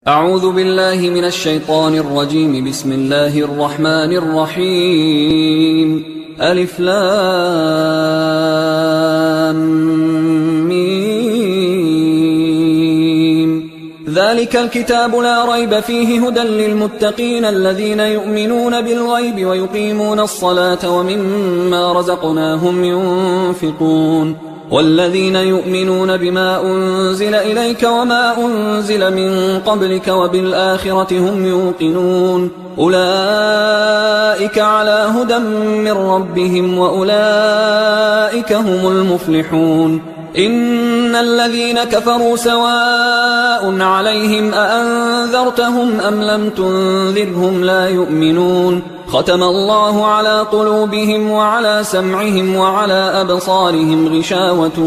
أعوذ بالله من الشيطان الرجيم. بسم الله الرحمن الرحيم. ألف لام ميم. ذلك الكتاب لا ريب فيه هدى للمتقين الذين يؤمنون بالغيب ويقيمون الصلاة ومما رزقناهم ينفقون والذين يؤمنون بما أنزل إليك وما أنزل من قبلك وبالآخرة هم يوقنون أولئك على هدى من ربهم وأولئك هم المفلحون. إن الذين كفروا سواء عليهم أأنذرتهم أم لم تنذرهم لا يؤمنون. ختم الله على قلوبهم وعلى سمعهم وعلى أبصارهم غشاوة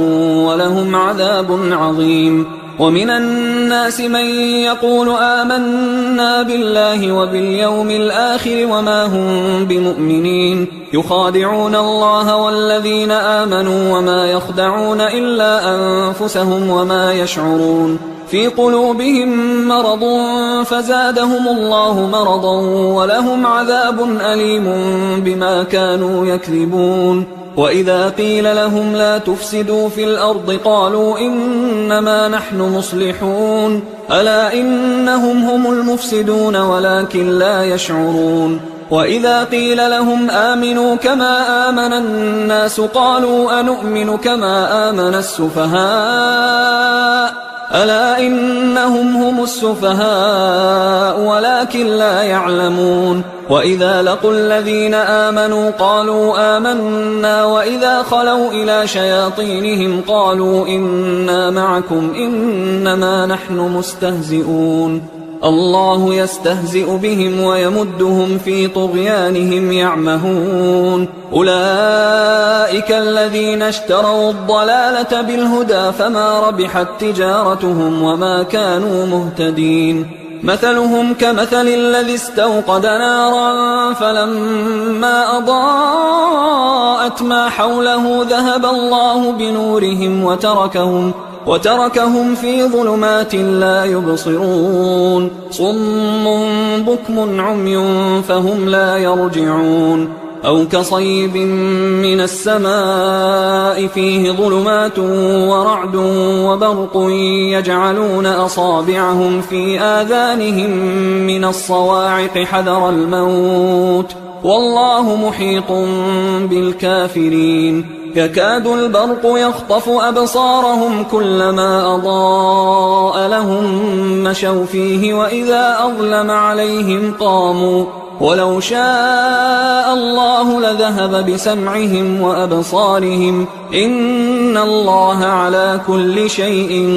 ولهم عذاب عظيم. ومن الناس من يقول آمنا بالله وباليوم الآخر وما هم بمؤمنين يخادعون الله والذين آمنوا وما يخدعون إلا أنفسهم وما يشعرون. في قلوبهم مرض فزادهم الله مرضا ولهم عذاب أليم بما كانوا يكذبون. وإذا قيل لهم لا تفسدوا في الأرض قالوا إنما نحن مصلحون ألا إنهم هم المفسدون ولكن لا يشعرون. وإذا قيل لهم آمنوا كما آمن الناس قالوا أنؤمن كما آمن السفهاء ألا إنهم هم السفهاء ولكن لا يعلمون. وإذا لقوا الذين آمنوا قالوا آمنا وإذا خلوا إلى شياطينهم قالوا إنا معكم إنما نحن مستهزئون. الله يستهزئ بهم ويمدهم في طغيانهم يعمهون. أولئك الذين اشتروا الضلالة بالهدى فما ربحت تجارتهم وما كانوا مهتدين. مثلهم كمثل الذي استوقد نارا فلما أضاءت ما حوله ذهب الله بنورهم وتركهم في ظلمات لا يبصرون. صم بكم عمي فهم لا يرجعون. أو كصيب من السماء فيه ظلمات ورعد وبرق يجعلون أصابعهم في آذانهم من الصواعق حذر الموت والله محيط بالكافرين. يكاد البرق يخطف أبصارهم كلما أضاء لهم مشوا فيه وإذا أظلم عليهم قاموا ولو شاء الله لذهب بسمعهم وأبصارهم إن الله على كل شيء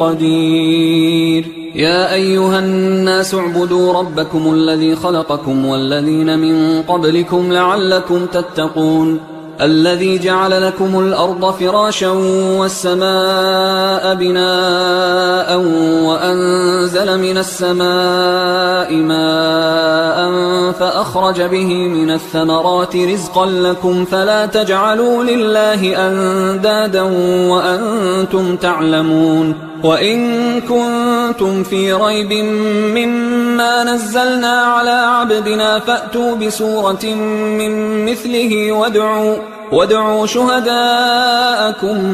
قدير. يا أيها الناس اعبدوا ربكم الذي خلقكم والذين من قبلكم لعلكم تتقون. الذي جعل لكم الأرض فراشا والسماء بناء وأنزل من السماء ماء فأخرج به من الثمرات رزقا لكم فلا تجعلوا لله أندادا وأنتم تعلمون. وإن كنتم في ريب مما نزلنا على عبدنا فأتوا بسورة من مثله وادعوا شهداءكم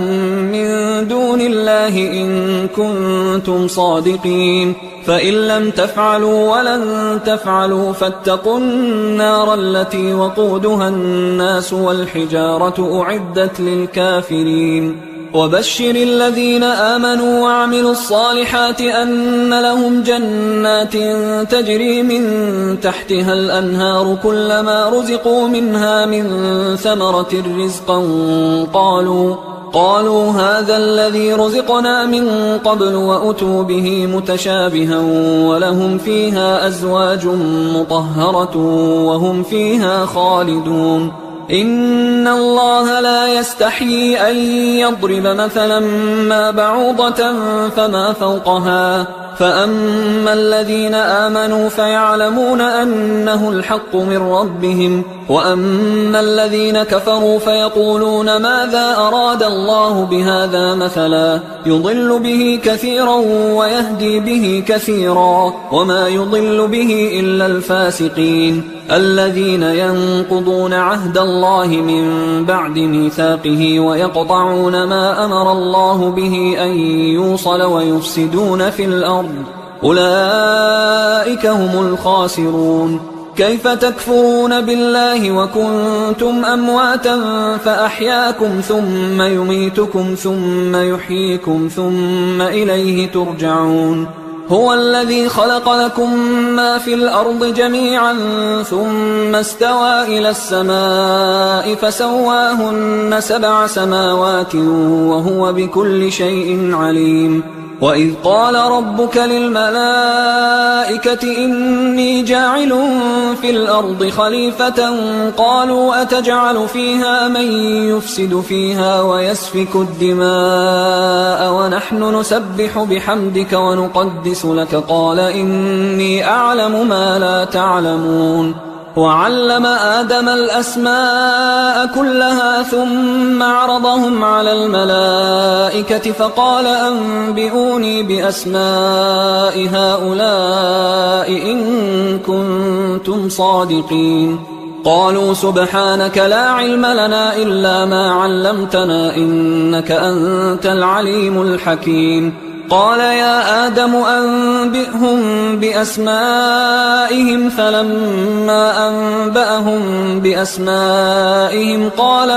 من دون الله إن كنتم صادقين. فإن لم تفعلوا ولن تفعلوا فاتقوا النار التي وقودها الناس والحجارة أعدت للكافرين. وبشر الذين آمنوا وعملوا الصالحات أن لهم جنات تجري من تحتها الأنهار كلما رزقوا منها من ثمرة رزقا قالوا هذا الذي رزقنا من قبل وأتوا به متشابها ولهم فيها أزواج مطهرة وهم فيها خالدون. إن الله لا يستحيي أن يضرب مثلا ما بعوضة فما فوقها فأما الذين آمنوا فيعلمون أنه الحق من ربهم وأما الذين كفروا فيقولون ماذا أراد الله بهذا مثلا يضل به كثيرا ويهدي به كثيرا وما يضل به إلا الفاسقين الذين ينقضون عهد الله من بعد ميثاقه ويقطعون ما أمر الله به أن يوصل ويفسدون في الأرض أولئك هم الخاسرون. كيف تكفرون بالله وكنتم أمواتا فأحياكم ثم يميتكم ثم يحييكم ثم إليه ترجعون. هو الذي خلق لكم ما في الأرض جميعا ثم استوى إلى السماء فسواهن 7 سماوات وهو بكل شيء عليم. وإذ قال ربك للملائكة إني جاعل في الأرض خليفة قالوا أتجعل فيها من يفسد فيها ويسفك الدماء ونحن نسبح بحمدك ونقدس لك قال إني أعلم ما لا تعلمون. وعلم آدم الأسماء كلها ثم عرضهم على الملائكة فقال أنبئوني بأسماء هؤلاء إن كنتم صادقين. قالوا سبحانك لا علم لنا إلا ما علمتنا إنك أنت العليم الحكيم. قال يا آدم أنبئهم بأسمائهم فلما أنبأهم بأسمائهم قال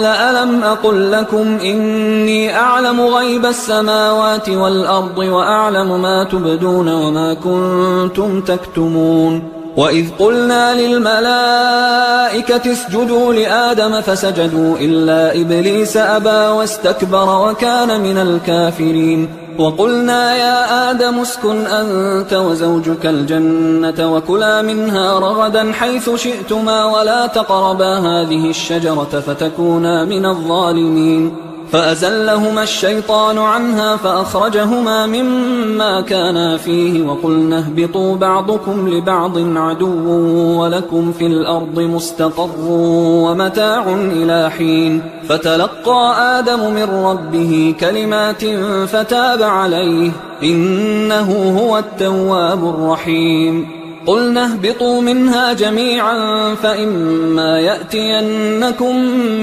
ألم أقل لكم إني أعلم غيب السماوات والأرض وأعلم ما تبدون وما كنتم تكتمون. وإذ قلنا للملائكة اسجدوا لآدم فسجدوا إلا إبليس أبى واستكبر وكان من الكافرين. وقلنا يا آدم اسكن أنت وزوجك الجنة وكلا منها رغدا حيث شئتما ولا تقربا هذه الشجرة فتكونا من الظالمين. فأزلهما الشيطان عنها فأخرجهما مما كانا فيه وقلنا اهبطوا بعضكم لبعض عدو ولكم في الأرض مستقر ومتاع إلى حين. فتلقى آدم من ربه كلمات فتاب عليه إنه هو التواب الرحيم. قلنا اهبطوا منها جميعا فإما يأتينكم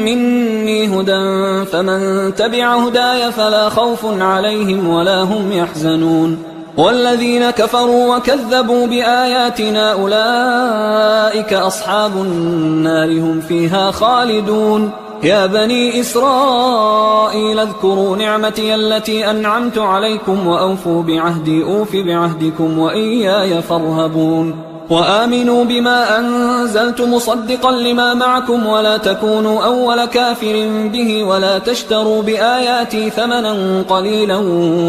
مني هدى فمن تبع هداي فلا خوف عليهم ولا هم يحزنون. والذين كفروا وكذبوا بآياتنا أولئك أصحاب النار هم فيها خالدون. يا بني إسرائيل اذكروا نعمتي التي أنعمت عليكم وأوفوا بعهدي أوف بعهدكم وإياي فارهبون. وآمنوا بما أنزلت مصدقا لما معكم ولا تكونوا أول كافر به ولا تشتروا بآياتي ثمنا قليلا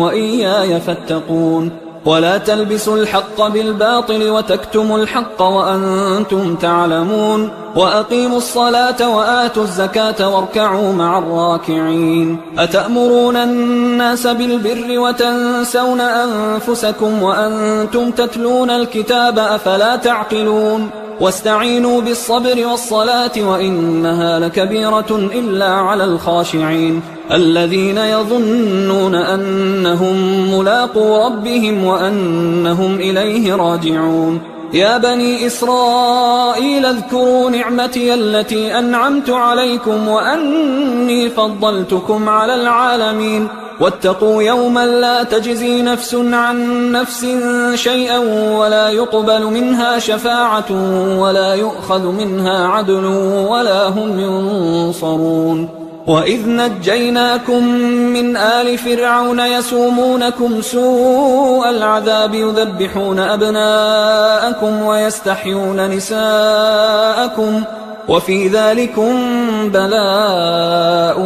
وإياي فاتقون. ولا تلبسوا الحق بالباطل وتكتموا الحق وأنتم تعلمون. وأقيموا الصلاة وآتوا الزكاة واركعوا مع الراكعين. أتأمرون الناس بالبر وتنسون أنفسكم وأنتم تتلون الكتاب أفلا تعقلون. واستعينوا بالصبر والصلاة وإنها لكبيرة إلا على الخاشعين الذين يظنون أنهم ملاقو ربهم وأنهم إليه راجعون. يا بني إسرائيل اذكروا نعمتي التي أنعمت عليكم وأني فضلتكم على العالمين. واتقوا يوما لا تجزي نفس عن نفس شيئا ولا يقبل منها شفاعة ولا يؤخذ منها عدل ولا هم ينصرون. وإذ نجيناكم من آل فرعون يسومونكم سوء العذاب يذبحون أبناءكم ويستحيون نساءكم وفي ذلكم بلاء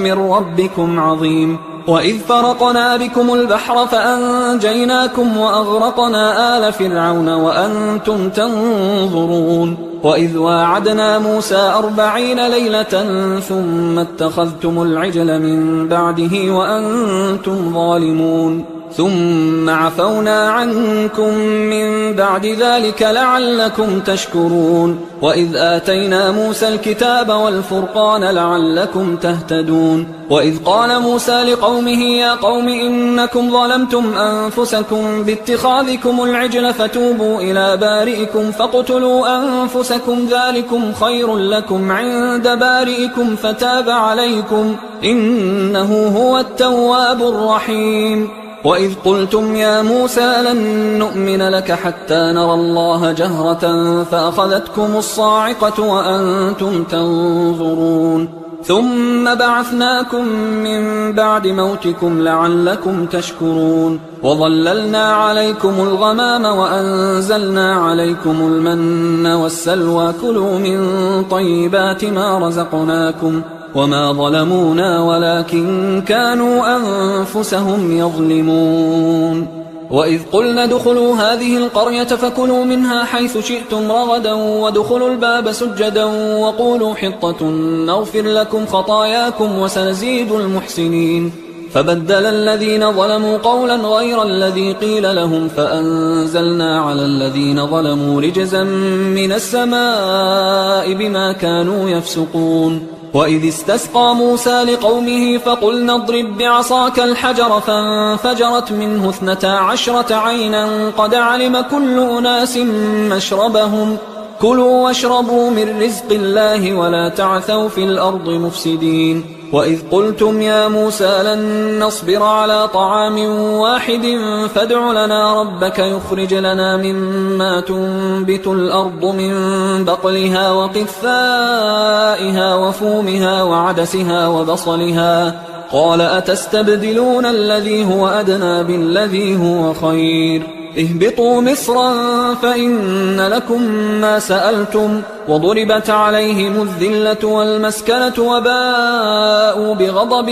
من ربكم عظيم. وإذ فرقنا بكم البحر فأنجيناكم وأغرقنا آل فرعون وأنتم تنظرون. وإذ واعدنا موسى 40 ليلة ثم اتخذتم العجل من بعده وأنتم ظالمون. ثم عفونا عنكم من بعد ذلك لعلكم تشكرون وإذ آتينا موسى الكتاب والفرقان لعلكم تهتدون وإذ قال موسى لقومه يا قوم إنكم ظلمتم أنفسكم باتخاذكم العجل فتوبوا إلى بارئكم فاقتلوا أنفسكم ذلكم خير لكم عند بارئكم فتاب عليكم إنه هو التواب الرحيم وإذ قلتم يا موسى لن نؤمن لك حتى نرى الله جهرة فأخذتكم الصاعقة وأنتم تنظرون ثم بعثناكم من بعد موتكم لعلكم تشكرون وظللنا عليكم الغمام وأنزلنا عليكم المن والسلوى كلوا من طيبات ما رزقناكم وما ظلمونا ولكن كانوا أنفسهم يظلمون وإذ قلنا ادخلوا هذه القرية فكلوا منها حيث شئتم رغدا وادخلوا الباب سجدا وقولوا حطة نغفر لكم خطاياكم وسنزيد المحسنين فبدل الذين ظلموا قولا غير الذي قيل لهم فأنزلنا على الذين ظلموا رجزا من السماء بما كانوا يفسقون وإذ استسقى موسى لقومه فقلنا اضرب بعصاك الحجر فانفجرت منه 12 عينا قد علم كل أناس مشربهم كلوا واشربوا من رزق الله ولا تعثوا في الأرض مفسدين وإذ قلتم يا موسى لن نصبر على طعام واحد فادع لنا ربك يخرج لنا مما تنبت الأرض من بقلها وقثائها وفومها وعدسها وبصلها قال أتستبدلون الذي هو أدنى بالذي هو خير اهبطوا مصرا فإن لكم ما سألتم وضربت عليهم الذلة والمسكنة وباءوا بغضب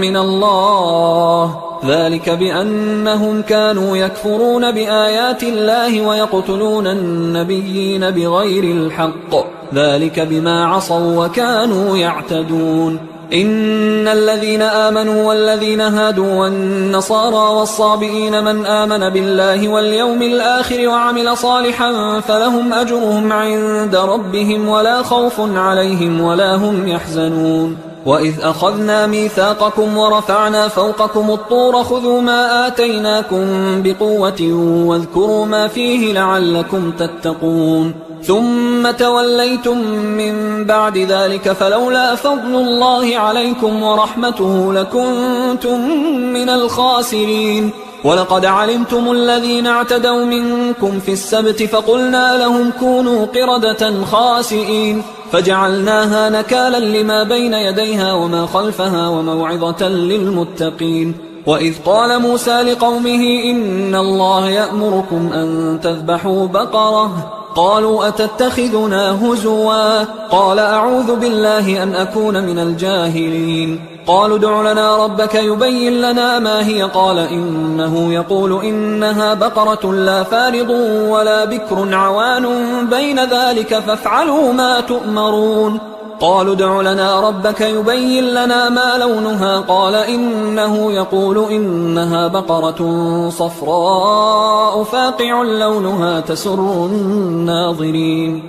من الله ذلك بأنهم كانوا يكفرون بآيات الله ويقتلون النبيين بغير الحق ذلك بما عصوا وكانوا يعتدون إن الذين آمنوا والذين هادوا والنصارى والصابئين من آمن بالله واليوم الآخر وعمل صالحا فلهم أجرهم عند ربهم ولا خوف عليهم ولا هم يحزنون وإذ أخذنا ميثاقكم ورفعنا فوقكم الطور خذوا ما آتيناكم بقوة واذكروا ما فيه لعلكم تتقون ثم توليتم من بعد ذلك فلولا فضل الله عليكم ورحمته لكنتم من الخاسرين ولقد علمتم الذين اعتدوا منكم في السبت فقلنا لهم كونوا قردة خاسئين فجعلناها نكالا لما بين يديها وما خلفها وموعظة للمتقين وإذ قال موسى لقومه إن الله يأمركم أن تذبحوا بقرة قالوا أتتخذنا هزوا قال أعوذ بالله أن أكون من الجاهلين قالوا ادع لنا ربك يبين لنا ما هي قال إنه يقول إنها بقرة لا فارض ولا بكر عوان بين ذلك فافعلوا ما تؤمرون قالوا ادع لنا ربك يبين لنا ما لونها قال إنه يقول إنها بقرة صفراء فاقع لونها تسر الناظرين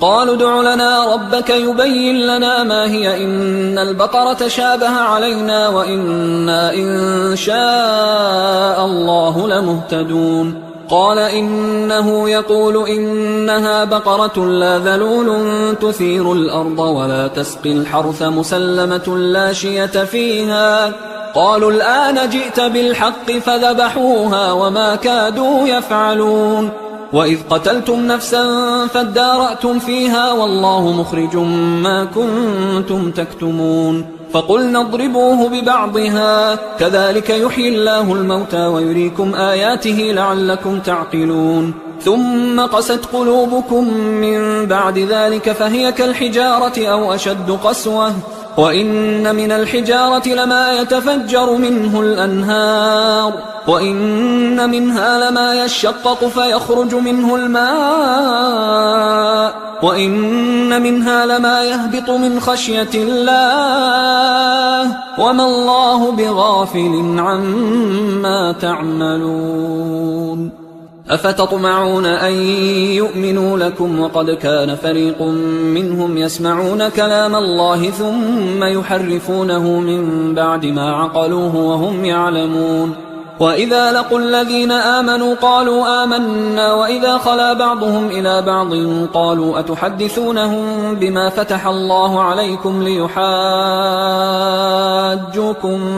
قالوا ادع لنا ربك يبين لنا ما هي إن البقرة شابه علينا وإنا إن شاء الله لمهتدون قال إنه يقول إنها بقرة لا ذلول تثير الأرض ولا تسقي الحرث مسلمة لا شية فيها قالوا الآن جئت بالحق فذبحوها وما كادوا يفعلون وإذ قتلتم نفسا فادارأتم فيها والله مخرج ما كنتم تكتمون فقلنا اضربوه ببعضها كذلك يحيي الله الموتى ويريكم آياته لعلكم تعقلون ثم قست قلوبكم من بعد ذلك فهي كالحجارة أو أشد قسوة وإن من الحجارة لما يتفجر منه الأنهار وإن منها لما يشقق فيخرج منه الماء وإن منها لما يهبط من خشية الله وما الله بغافل عما تعملون. أفتطمعون أن يؤمنوا لكم وقد كان فريق منهم يسمعون كلام الله ثم يحرفونه من بعد ما عقلوه وهم يعلمون. وإذا لقوا الذين آمنوا قالوا آمنا وإذا خلا بعضهم إلى بعض قالوا أتحدثونهم بما فتح الله عليكم ليحاجوكم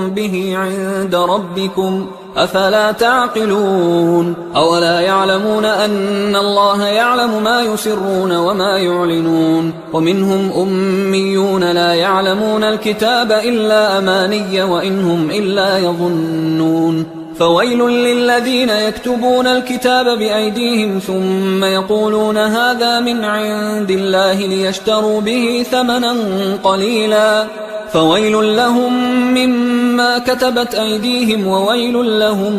به عند ربكم أفلا تعقلون. أولا يعلمون أن الله يعلم ما يسرون وما يعلنون. ومنهم أميون لا يعلمون الكتاب إلا أماني وإنهم إلا يظنون. فويل للذين يكتبون الكتاب بأيديهم ثم يقولون هذا من عند الله ليشتروا به ثمنا قليلا فويل لهم مما كتبت أيديهم وويل لهم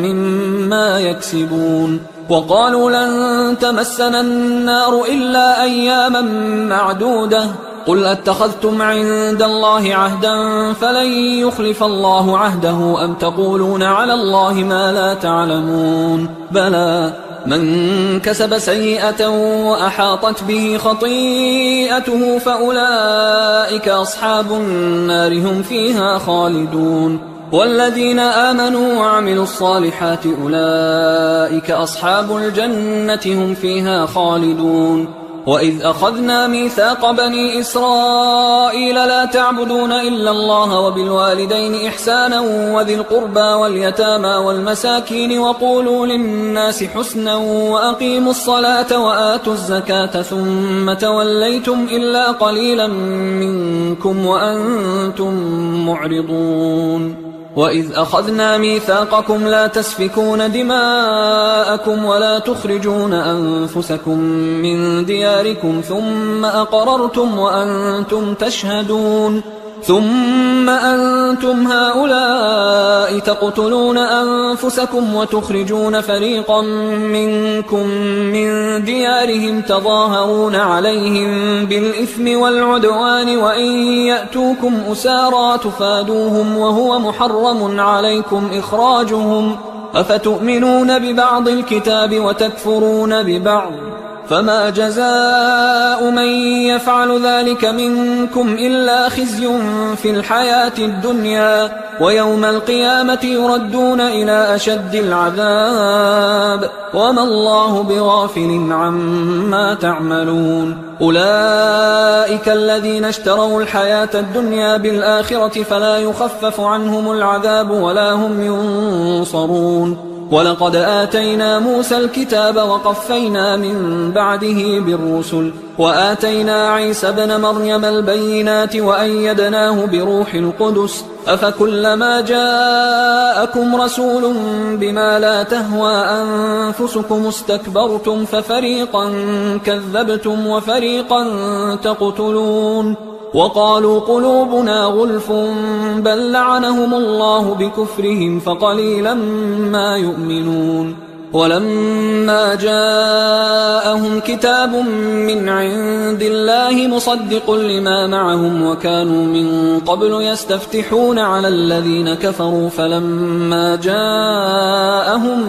مما يكسبون. وقالوا لن تمسنا النار إلا أياما معدودة قل أتخذتم عند الله عهدا فلن يخلف الله عهده أم تقولون على الله ما لا تعلمون. بلى من كسب سيئة وأحاطت به خطيئته فأولئك أصحاب النار هم فيها خالدون. والذين آمنوا وعملوا الصالحات أولئك أصحاب الجنة هم فيها خالدون. وإذ أخذنا ميثاق بني إسرائيل لا تعبدون إلا الله وبالوالدين إحسانا وذي القربى واليتامى والمساكين وقولوا للناس حسنا وأقيموا الصلاة وآتوا الزكاة ثم توليتم إلا قليلا منكم وأنتم معرضون. وإذ أخذنا ميثاقكم لا تسفكون دماءكم ولا تخرجون أنفسكم من دياركم ثم أقررتم وأنتم تشهدون ثم أنتم هؤلاء تقتلون أنفسكم وتخرجون فريقا منكم من ديارهم تظاهرون عليهم بالإثم والعدوان وإن يأتوكم أسارى تفادوهم وهو محرم عليكم إخراجهم أفتؤمنون ببعض الكتاب وتكفرون ببعض فما جزاء من يفعل ذلك منكم إلا خزي في الحياة الدنيا ويوم القيامة يردون إلى أشد العذاب وما الله بغافل عما تعملون. أولئك الذين اشتروا الحياة الدنيا بالآخرة فلا يخفف عنهم العذاب ولا هم ينصرون. ولقد آتينا موسى الكتاب وقفينا من بعده بالرسل وآتينا عيسى ابن مريم البينات وأيدناه بروح القدس أفكلما جاءكم رسول بما لا تهوى أنفسكم استكبرتم ففريقا كذبتم وفريقا تقتلون. وقالوا قلوبنا غلف بل لعنهم الله بكفرهم فقليلا ما يؤمنون. ولما جاءهم كتاب من عند الله مصدق لما معهم وكانوا من قبل يستفتحون على الذين كفروا فلما جاءهم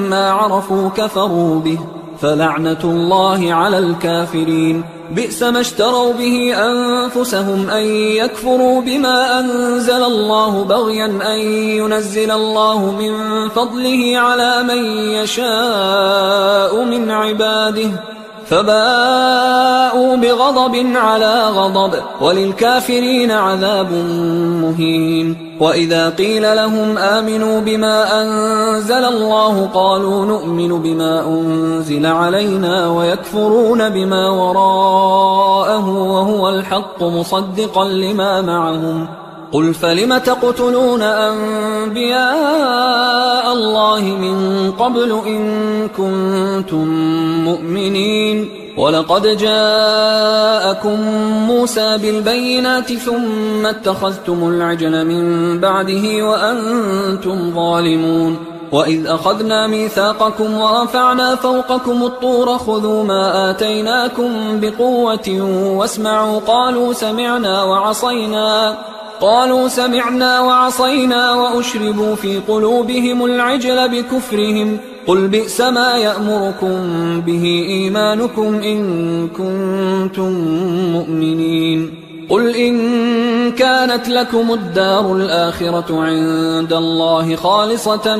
ما عرفوا كفروا به فلعنة الله على الكافرين. بئس ما اشتروا به أنفسهم أن يكفروا بما أنزل الله بغيا أن ينزل الله من فضله على من يشاء من عباده فباءوا بغضب على غضب وللكافرين عذاب مهين. وإذا قيل لهم آمنوا بما أنزل الله قالوا نؤمن بما أنزل علينا ويكفرون بما وراءه وهو الحق مصدقا لما معهم. قل فلم تقتلون أنبياء الله من قبل إن كنتم مؤمنين ولقد جاءكم موسى بالبينات ثم اتخذتم العجل من بعده وأنتم ظالمون وإذ أخذنا ميثاقكم ورفعنا فوقكم الطور خذوا ما آتيناكم بقوة واسمعوا قالوا سمعنا وعصينا وأشربوا في قلوبهم العجل بكفرهم قل بئس ما يأمركم به إيمانكم إن كنتم مؤمنين قل إن كانت لكم الدار الآخرة عند الله خالصة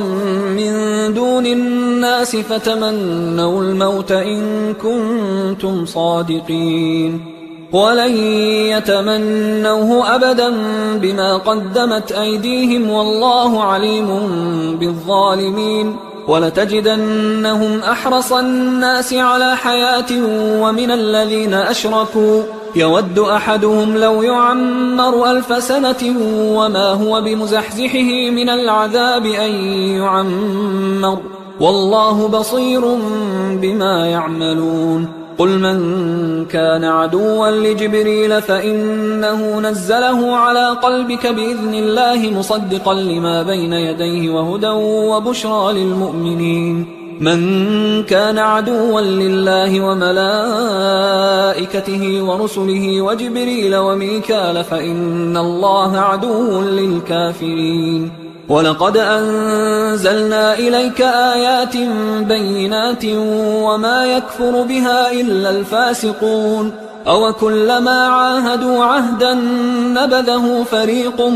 من دون الناس فتمنوا الموت إن كنتم صادقين ولن يتمنوه أبدا بما قدمت أيديهم والله عليم بالظالمين ولتجدنهم أحرص الناس على حياة ومن الذين أشركوا يود أحدهم لو يعمر 1000 سنة وما هو بمزحزحه من العذاب أن يعمر والله بصير بما يعملون قل من كان عدوا لجبريل فإنه نزله على قلبك بإذن الله مصدقا لما بين يديه وهدى وبشرى للمؤمنين من كان عدوا لله وملائكته ورسله وجبريل وميكال فإن الله عدو للكافرين ولقد أنزلنا إليك آيات بينات وما يكفر بها إلا الفاسقون أوكلما عاهدوا عهدا نبذه فريق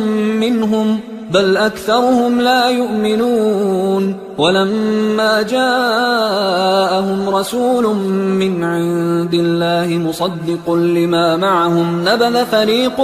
منهم بل أكثرهم لا يؤمنون ولما جاءهم رسول من عند الله مصدق لما معهم نبذ فريق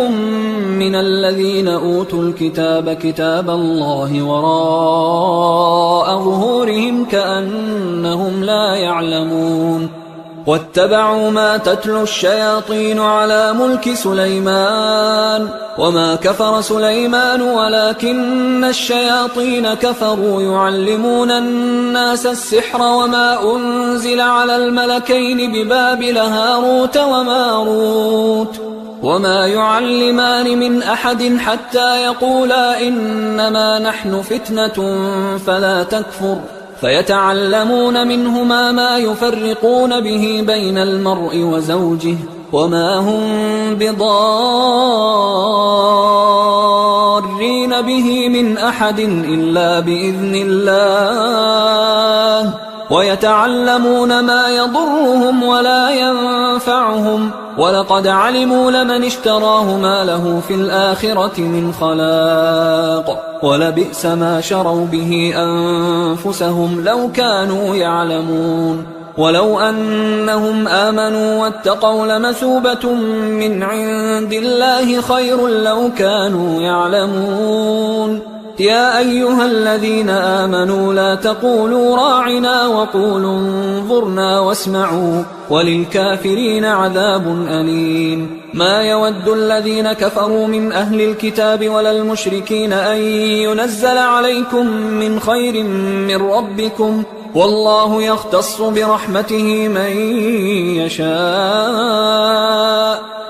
من الذين أوتوا الكتاب كتاب الله وراء ظهورهم كأنهم لا يعلمون واتبعوا ما تتلو الشياطين على ملك سليمان وما كفر سليمان ولكن الشياطين كفروا يعلمون الناس السحر وما أنزل على الملكين ببابل هاروت وماروت وما يعلمان من أحد حتى يقولا إنما نحن فتنة فلا تكفر فيتعلمون منهما ما يفرقون به بين المرء وزوجه وما هم بضارين به من أحد إلا بإذن الله ويتعلمون ما يضرهم ولا ينفعهم ولقد علموا لمن اشتراه ما له في الآخرة من خلاق ولبئس ما شروا به أنفسهم لو كانوا يعلمون ولو أنهم آمنوا واتقوا لمثوبة من عند الله خير لو كانوا يعلمون يا أيها الذين آمنوا لا تقولوا راعنا وقولوا انظرنا واسمعوا وللكافرين عذاب أليم ما يود الذين كفروا من أهل الكتاب ولا المشركين أن ينزل عليكم من خير من ربكم والله يختص برحمته من يشاء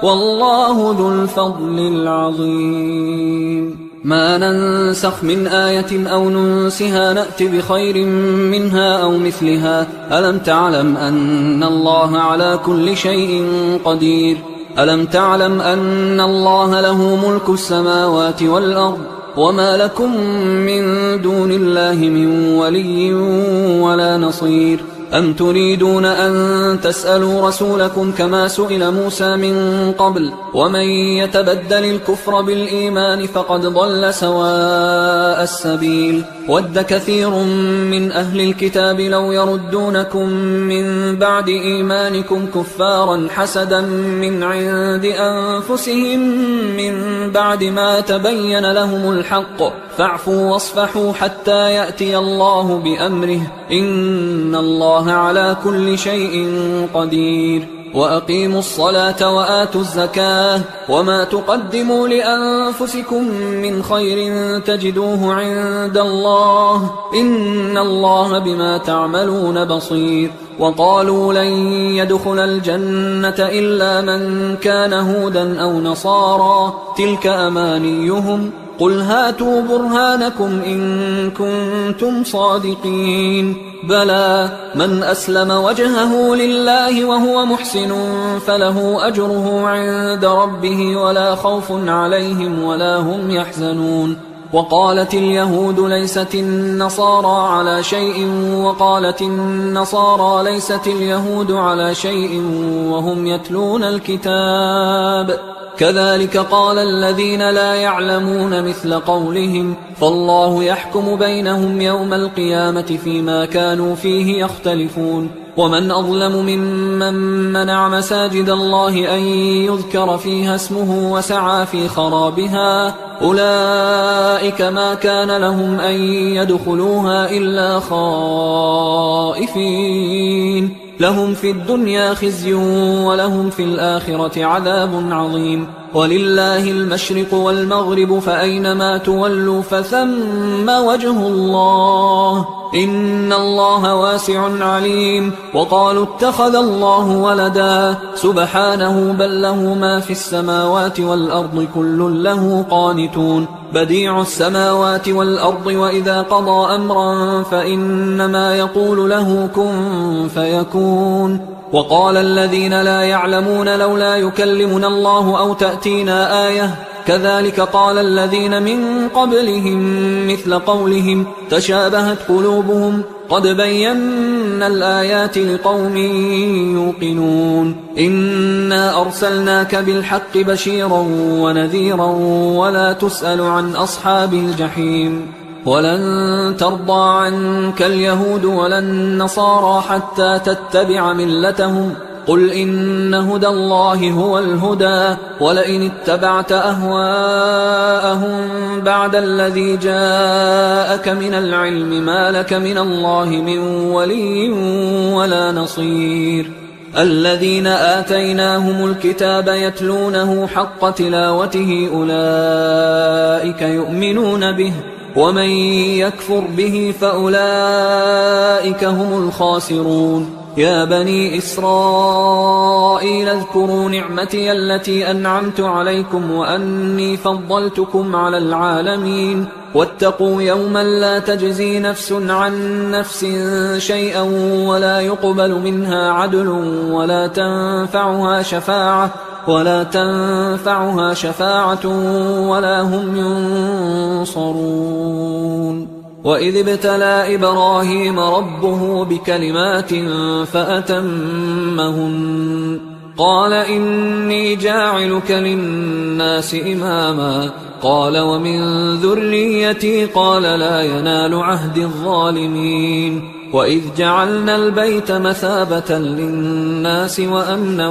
والله ذو الفضل العظيم ما ننسخ من آية أو ننسها نأت بخير منها أو مثلها ألم تعلم أن الله على كل شيء قدير ألم تعلم أن الله له ملك السماوات والأرض وما لكم من دون الله من ولي ولا نصير أم تريدون أن تسألوا رسولكم كما سئل موسى من قبل ومن يتبدل الكفر بالإيمان فقد ضل سواء السبيل ود كثير من أهل الكتاب لو يردونكم من بعد إيمانكم كفارا حسدا من عند أنفسهم من بعد ما تبين لهم الحق فاعفوا واصفحوا حتى يأتي الله بأمره إن الله على كل شيء قدير وأقيموا الصلاة وآتوا الزكاة وما تقدموا لأنفسكم من خير تجدوه عند الله إن الله بما تعملون بصير وقالوا لن يدخل الجنة إلا من كان هودا أو نصارى تلك أمانيهم قل هاتوا برهانكم إن كنتم صادقين بلى من أسلم وجهه لله وهو محسن فله أجره عند ربه ولا خوف عليهم ولا هم يحزنون وقالت اليهود ليست النصارى على شيء وقالت النصارى ليست اليهود على شيء وهم يتلون الكتاب كذلك قال الذين لا يعلمون مثل قولهم فالله يحكم بينهم يوم القيامة فيما كانوا فيه يختلفون ومن أظلم ممن منع مساجد الله أن يذكر فيها اسمه وسعى في خرابها أولئك ما كان لهم أن يدخلوها إلا خائفين لهم في الدنيا خزي ولهم في الآخرة عذاب عظيم ولله المشرق والمغرب فأينما تولوا فثم وجه الله إن الله واسع عليم وقالوا اتخذ الله ولدا سبحانه بل له ما في السماوات والأرض كل له قانتون بديع السماوات والأرض وإذا قضى أمرا فإنما يقول له كن فيكون وقال الذين لا يعلمون لولا يكلمنا الله أو تأتينا آية كذلك قال الذين من قبلهم مثل قولهم تشابهت قلوبهم قد بينا الآيات لقوم يوقنون إنا أرسلناك بالحق بشيرا ونذيرا ولا تسأل عن أصحاب الجحيم ولن ترضى عنك اليهود ولا النصارى حتى تتبع ملتهم قل إن هدى الله هو الهدى ولئن اتبعت أهواءهم بعد الذي جاءك من العلم ما لك من الله من ولي ولا نصير الذين آتيناهم الكتاب يتلونه حق تلاوته أولئك يؤمنون به ومن يكفر به فأولئك هم الخاسرون يا بني إسرائيل اذكروا نعمتي التي أنعمت عليكم وأني فضلتكم على العالمين واتقوا يوما لا تجزي نفس عن نفس شيئا ولا يقبل منها عدل ولا تنفعها شفاعة ولا هم ينصرون وإذ ابتلى إبراهيم ربه بكلمات فأتمهن قال إني جاعلك للناس إماما قال ومن ذريتي قال لا ينال عهد الظالمين وإذ جعلنا البيت مثابة للناس وأمنا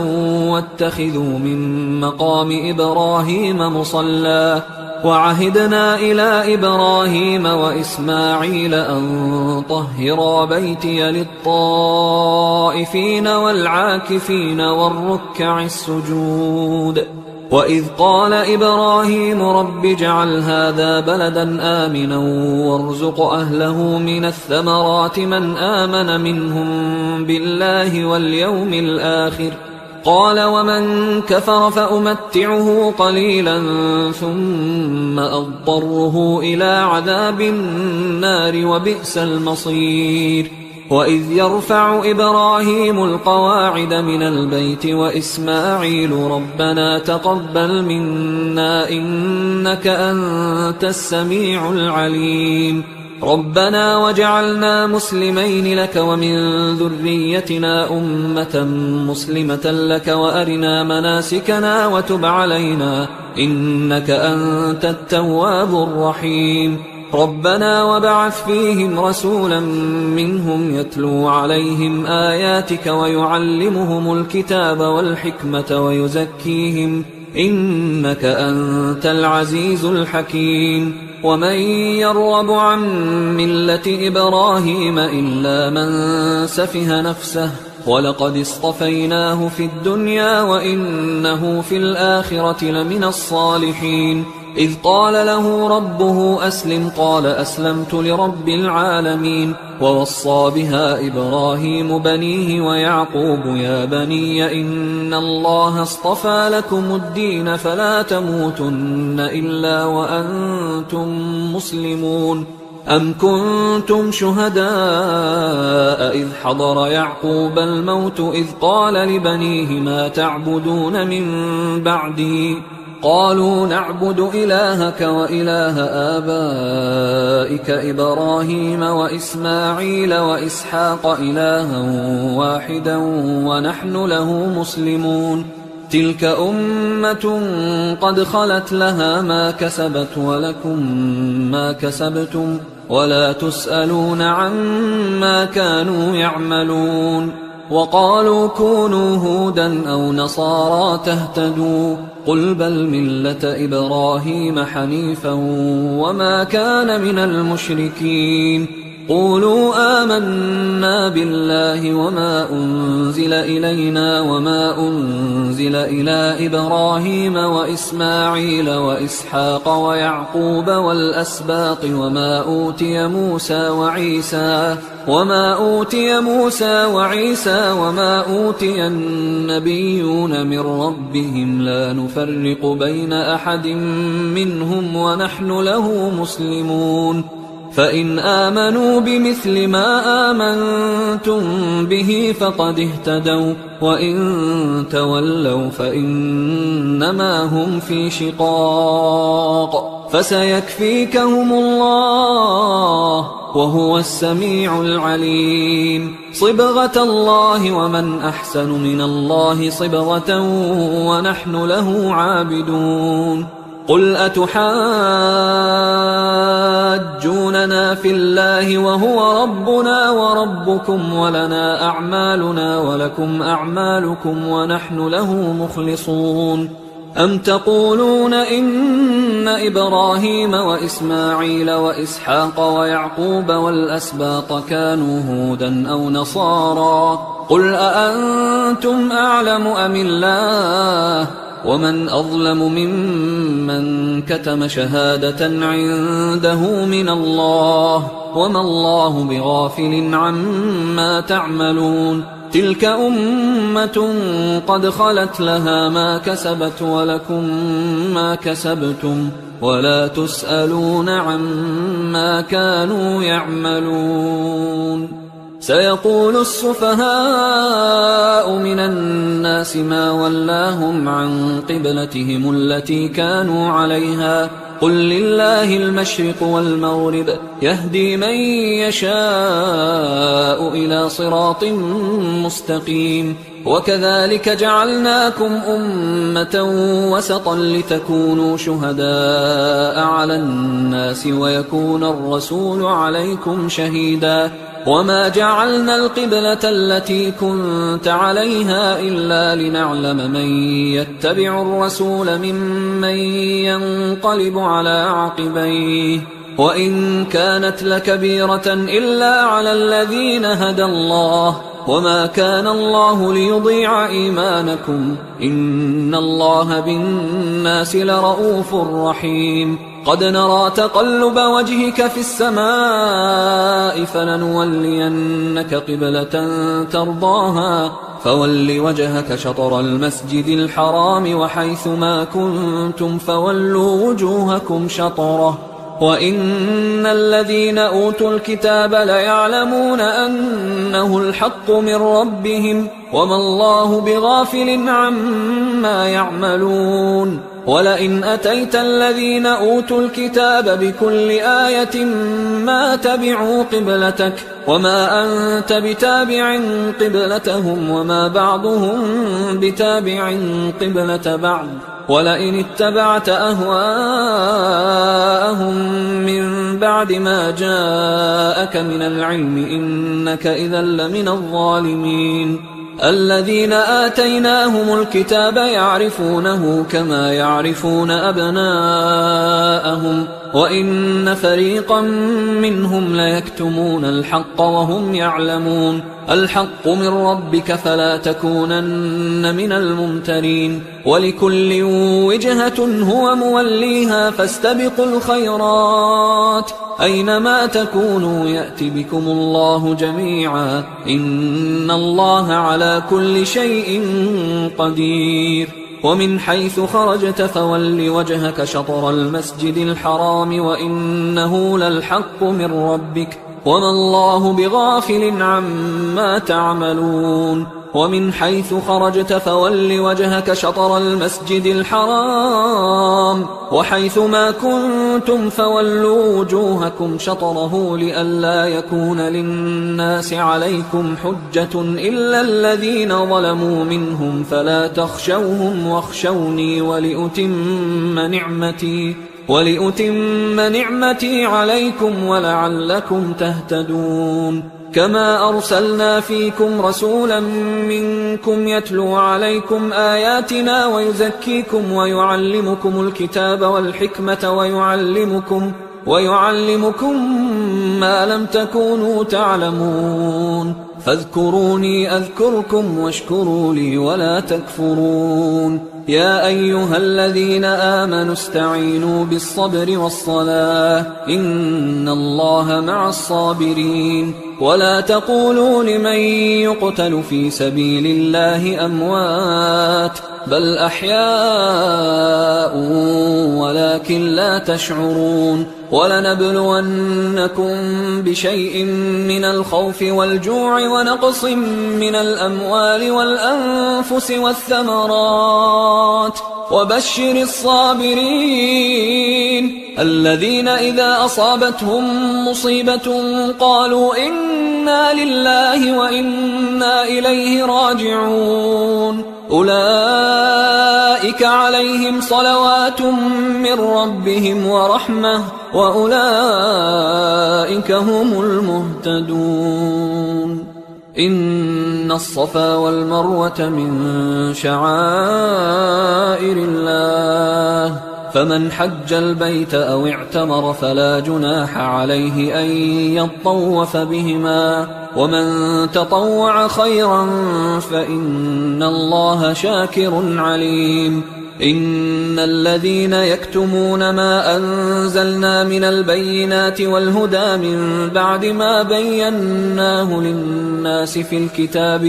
واتخذوا من مقام إبراهيم مصلى وعهدنا إلى إبراهيم وإسماعيل أن طهرا بيتي للطائفين والعاكفين والركع السجود وإذ قال إبراهيم رب اجعل هذا بلدا آمنا وارزق أهله من الثمرات من آمن منهم بالله واليوم الآخر قال ومن كفر فأمتعه قليلا ثم أضطره إلى عذاب النار وبئس المصير وإذ يرفع إبراهيم القواعد من البيت وإسماعيل ربنا تقبل منا إنك أنت السميع العليم ربنا وجعلنا مسلمين لك ومن ذريتنا أمة مسلمة لك وأرنا مناسكنا وتب علينا إنك أنت التواب الرحيم ربنا وبعث فيهم رسولا منهم يتلو عليهم آياتك ويعلمهم الكتاب والحكمة ويزكيهم إنك أنت العزيز الحكيم ومن يرغب عن ملة إبراهيم إلا من سفه نفسه ولقد اصطفيناه في الدنيا وإنه في الآخرة لمن الصالحين إذ قال له ربه أسلم قال أسلمت لرب العالمين ووصى بها إبراهيم بنيه ويعقوب يا بني إن الله اصطفى لكم الدين فلا تموتن إلا وأنتم مسلمون أم كنتم شهداء إذ حضر يعقوب الموت إذ قال لبنيه ما تعبدون من بعدي قالوا نعبد إلهك وإله آبائك إبراهيم وإسماعيل وإسحاق إلها واحدا ونحن له مسلمون تلك أمة قد خلت لها ما كسبت ولكم ما كسبتم ولا تسألون عما كانوا يعملون وقالوا كونوا هودا أو نصارى تهتدوا قل بل ملة إبراهيم حنيفا وما كان من المشركين قولوا آمنا بالله وما أنزل إلينا وما أنزل إلى إبراهيم وإسماعيل وإسحاق ويعقوب والأسباط وما أوتي موسى وعيسى وما أوتي النبيون من ربهم لا نفرق بين أحد منهم ونحن له مسلمون فإن آمنوا بمثل ما آمنتم به فقد اهتدوا وإن تولوا فإنما هم في شقاق فسيكفيكهم الله وهو السميع العليم صبغة الله ومن أحسن من الله صبغة ونحن له عابدون قل أتحاجوننا في الله وهو ربنا وربكم ولنا أعمالنا ولكم أعمالكم ونحن له مخلصون أم تقولون إن إبراهيم وإسماعيل وإسحاق ويعقوب والأسباط كانوا هودا أو نصارى قل أأنتم أعلم أم الله ومن أظلم ممن كتم شهادة عنده من الله وما الله بغافل عما تعملون تلك أمة قد خلت لها ما كسبت ولكم ما كسبتم ولا تسألون عما كانوا يعملون سيقول السفهاء من الناس ما ولاهم عن قبلتهم التي كانوا عليها قل لله المشرق والمغرب يهدي من يشاء إلى صراط مستقيم وكذلك جعلناكم أمة وسطا لتكونوا شهداء على الناس ويكون الرسول عليكم شهيدا وما جعلنا القبلة التي كنت عليها إلا لنعلم من يتبع الرسول ممن ينقلب على عقبيه وإن كانت لكبيرة إلا على الذين هدى الله وما كان الله ليضيع إيمانكم إن الله بالناس لرؤوف رحيم قد نرى تقلب وجهك في السماء فلنولينك قبلة ترضاها فول وجهك شطر المسجد الحرام وحيث ما كنتم فولوا وجوهكم شطره وإن الذين أوتوا الكتاب ليعلمون أنه الحق من ربهم وما الله بغافل عما يعملون ولئن أتيت الذين أوتوا الكتاب بكل آية ما تبعوا قبلتك وما أنت بتابع قبلتهم وما بعضهم بتابع قبلة بعض ولئن اتبعت أهواءهم من بعد ما جاءك من العلم إنك إذا لمن الظالمين الذين آتيناهم الكتاب يعرفونه كما يعرفون أبناءهم وإن فريقا منهم ليكتمون الحق وهم يعلمون الحق من ربك فلا تكونن من الممترين ولكل وجهة هو موليها فاستبقوا الخيرات أينما تكونوا يأت بكم الله جميعا إن الله على كل شيء قدير ومن حيث خرجت فول وجهك شطر المسجد الحرام وإنه للحق من ربك وما الله بغافل عما تعملون ومن حيث خرجت فول وجهك شطر المسجد الحرام وحيث ما كنتم فولوا وجوهكم شطره لئلا يكون للناس عليكم حجة إلا الذين ظلموا منهم فلا تخشوهم واخشوني ولأتم نعمتي عليكم ولعلكم تهتدون كما أرسلنا فيكم رسولا منكم يتلو عليكم آياتنا ويزكيكم ويعلمكم الكتاب والحكمة ويعلمكم ما لم تكونوا تعلمون فاذكروني أذكركم واشكروا لي ولا تكفرون يا أيها الذين آمنوا استعينوا بالصبر والصلاة إن الله مع الصابرين ولا تقولوا لمن يقتل في سبيل الله أموات بل أحياء ولكن لا تشعرون ولنبلونكم بشيء من الخوف والجوع ونقص من الأموال والأنفس والثمرات وبشر الصابرين الذين إذا أصابتهم مصيبة قالوا إنا لله وإنا إليه راجعون أولئك عليهم صلوات من ربهم ورحمة وأولئك هم المهتدون إن الصفا والمروة من شعائر الله فمن حج البيت أو اعتمر فلا جناح عليه أن يطوف بهما ومن تطوع خيرا فإن الله شاكر عليم إن الذين يكتمون ما أنزلنا من البينات والهدى من بعد ما بيناه للناس في الكتاب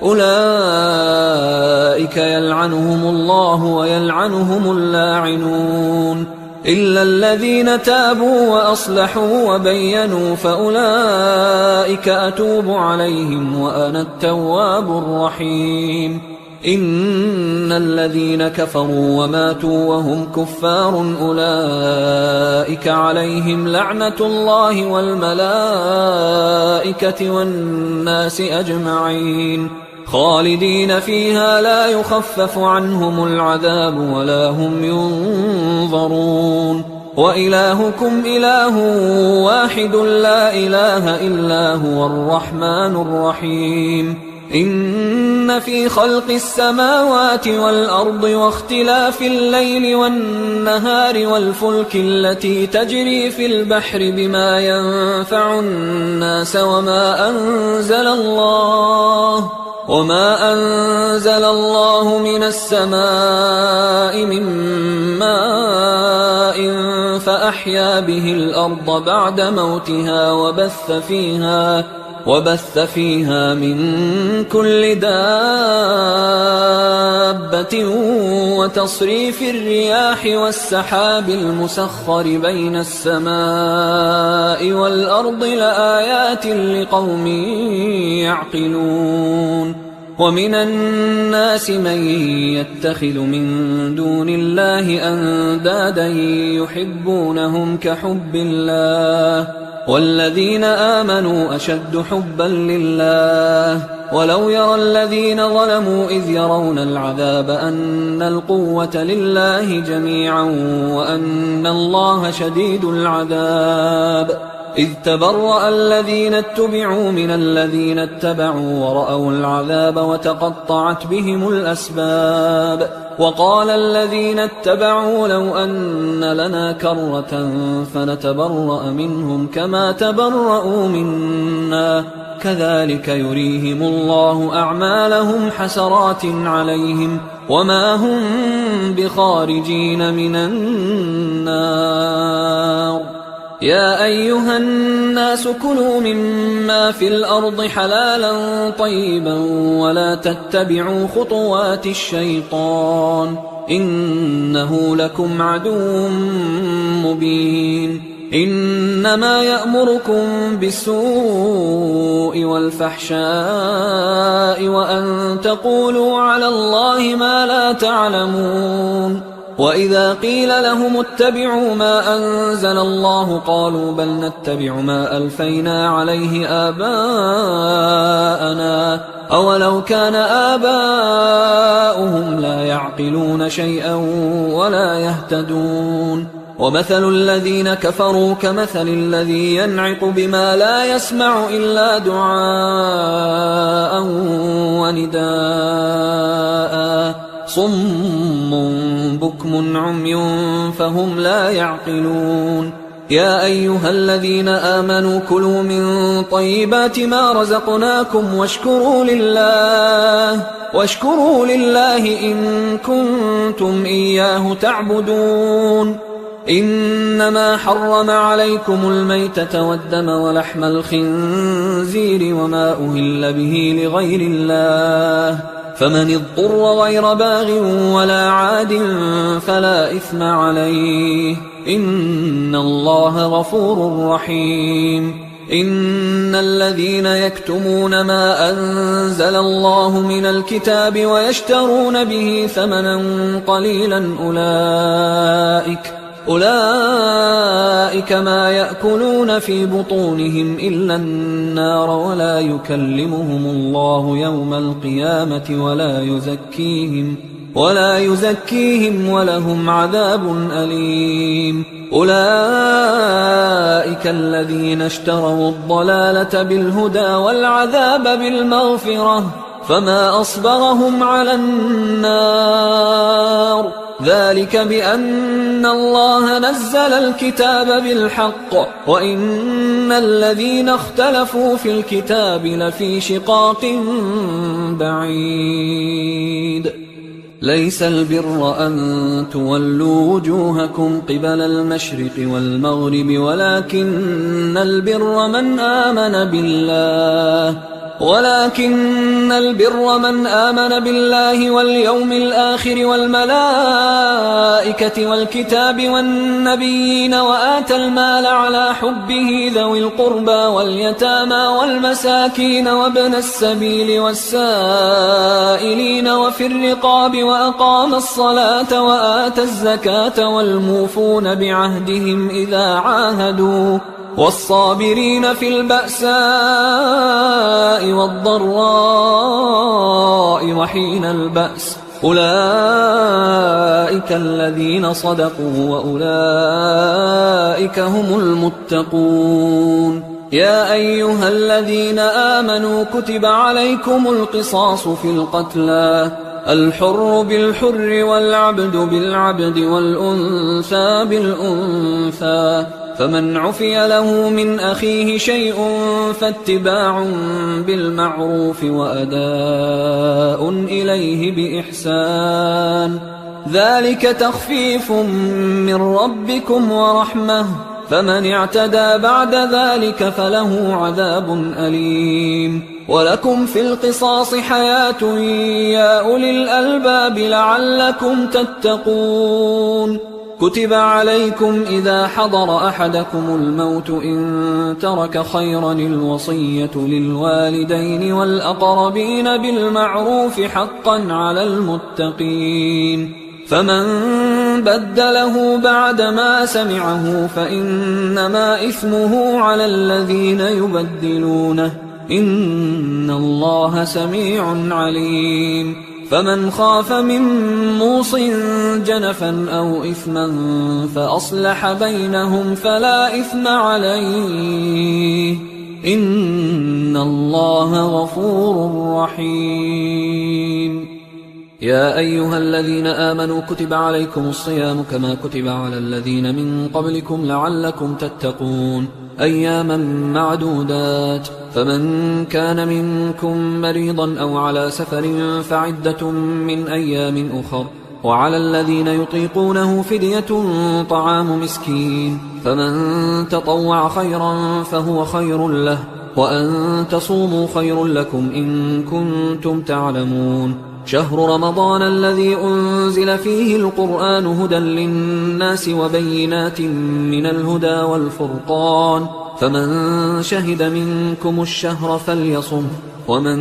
أولئك يلعنهم الله ويلعنهم اللاعنون إلا الذين تابوا وأصلحوا وبينوا فأولئك أتوب عليهم وأنا التواب الرحيم إن الذين كفروا وماتوا وهم كفار أولئك عليهم لعنة الله والملائكة والناس أجمعين خالدين فيها لا يخفف عنهم العذاب ولا هم ينظرون وإلهكم إله واحد لا إله إلا هو الرحمن الرحيم إن في خلق السماوات والأرض واختلاف الليل والنهار والفلك التي تجري في البحر بما ينفع الناس وما أنزل الله من السماء من ماء فأحيا به الأرض بعد موتها وبث فيها من كل دابة وتصريف الرياح والسحاب المسخر بين السماء والأرض لآيات لقوم يعقلون ومن الناس من يتخذ من دون الله أندادا يحبونهم كحب الله والذين آمنوا أشد حبا لله ولو يرى الذين ظلموا إذ يرون العذاب أن القوة لله جميعا وأن الله شديد العذاب إذ تبرأ الذين اتبعوا من الذين اتبعوا ورأوا العذاب وتقطعت بهم الأسباب وقال الذين اتبعوا لو أن لنا كرة فنتبرأ منهم كما تبرأوا منا كذلك يريهم الله أعمالهم حسرات عليهم وما هم بخارجين من النار. يا أيها الناس كلوا مما في الأرض حلالا طيبا ولا تتبعوا خطوات الشيطان إنه لكم عدو مبين. إنما يأمركم بالسوء والفحشاء وأن تقولوا على الله ما لا تعلمون. وإذا قيل لهم اتبعوا ما أنزل الله قالوا بل نتبع ما ألفينا عليه آباءنا أولو كان آباؤهم لا يعقلون شيئا ولا يهتدون. ومثل الذين كفروا كمثل الذي ينعق بما لا يسمع إلا دعاء ونداء صم بكم عمي فهم لا يعقلون. يا أيها الذين آمنوا كلوا من طيبات ما رزقناكم واشكروا لله إن كنتم إياه تعبدون. إنما حرم عليكم الميتة والدم ولحم الخنزير وما أهل به لغير الله فمن اضطر غير باغ ولا عاد فلا إثم عليه إن الله غفور رحيم. إن الذين يكتمون ما أنزل الله من الكتاب ويشترون به ثمنا قليلا أولئك ما يأكلون في بطونهم إلا النار ولا يكلمهم الله يوم القيامة ولا يزكيهم ولهم عذاب أليم. أولئك الذين اشتروا الضلالة بالهدى والعذاب بالمغفرة فما أصبرهم على النار ذلك بأن الله نزل الكتاب بالحق وإن الذين اختلفوا في الكتاب لفي شقاق بعيد. ليس البر أن تولوا وجوهكم قبل المشرق والمغرب ولكن البر من آمن بالله واليوم الآخر والملائكة والكتاب والنبيين وآتى المال على حبه ذوي القربى واليتامى والمساكين وابن السبيل والسائلين وفي الرقاب وأقام الصلاة وآتى الزكاة والموفون بعهدهم إذا عاهدوا والصابرين في البأساء والضراء وحين البأس أولئك الذين صدقوا وأولئك هم المتقون. يا أيها الذين آمنوا كتب عليكم القصاص في القتلى الحر بالحر والعبد بالعبد والأنثى بالأنثى فمن عفي له من أخيه شيء فاتباع بالمعروف وأداء إليه بإحسان ذلك تخفيف من ربكم ورحمة فمن اعتدى بعد ذلك فله عذاب أليم. ولكم في القصاص حياة يا أولي الألباب لعلكم تتقون. كتب عليكم إذا حضر أحدكم الموت إن ترك خيرا الوصية للوالدين والأقربين بالمعروف حقا على المتقين فمن بدله بعدما سمعه فإنما إثمه على الذين يبدلونه إن الله سميع عليم. فمن خاف من موص جنفا أو إثما فأصلح بينهم فلا إثم عليه إن الله غفور رحيم. يا أيها الذين آمنوا كتب عليكم الصيام كما كتب على الذين من قبلكم لعلكم تتقون أياما معدودات، فمن كان منكم مريضا أو على سفر فعدة من أيام أخر، وعلى الذين يطيقونه فدية طعام مسكين، فمن تطوع خيرا فهو خير له، وأن تصوموا خير لكم إن كنتم تعلمون. شهر رمضان الذي أنزل فيه القرآن هدى للناس وبينات من الهدى والفرقان، فمن شهد منكم الشهر فليصم، ومن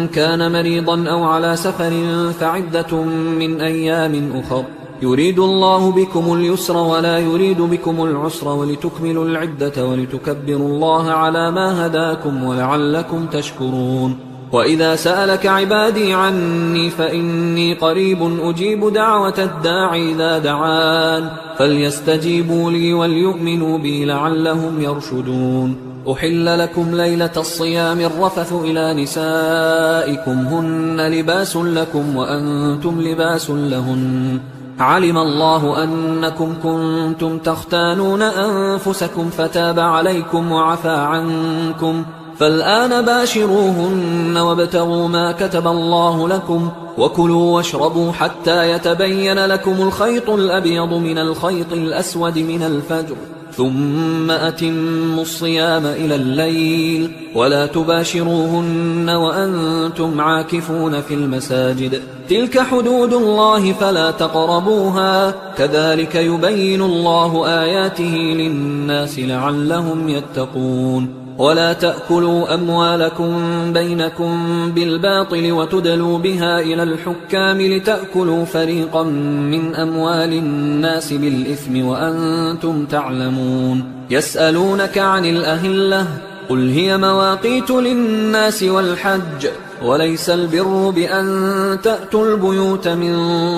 كان مريضا أو على سفر فعدة من أيام أخر، يريد الله بكم اليسر ولا يريد بكم العسر ولتكملوا العدة ولتكبروا الله على ما هداكم ولعلكم تشكرون. وإذا سألك عبادي عني فإني قريب أجيب دعوة الداعي إذا دعان، فليستجيبوا لي وليؤمنوا بي لعلهم يرشدون. أحل لكم ليلة الصيام الرفث إلى نسائكم هن لباس لكم وأنتم لباس لهن، علم الله أنكم كنتم تختانون أنفسكم فتاب عليكم وعفى عنكم، فالآن باشروهن وابتغوا ما كتب الله لكم، وكلوا واشربوا حتى يتبين لكم الخيط الأبيض من الخيط الأسود من الفجر، ثم أتموا الصيام إلى الليل، ولا تباشروهن وأنتم عاكفون في المساجد، تلك حدود الله فلا تقربوها، كذلك يبين الله آياته للناس لعلهم يتقون. ولا تأكلوا أموالكم بينكم بالباطل وتدلوا بها إلى الحكام لتأكلوا فريقا من أموال الناس بالإثم وأنتم تعلمون. يسألونك عن الأهلة قل هي مواقيت للناس والحج، وليس البر بأن تأتوا البيوت من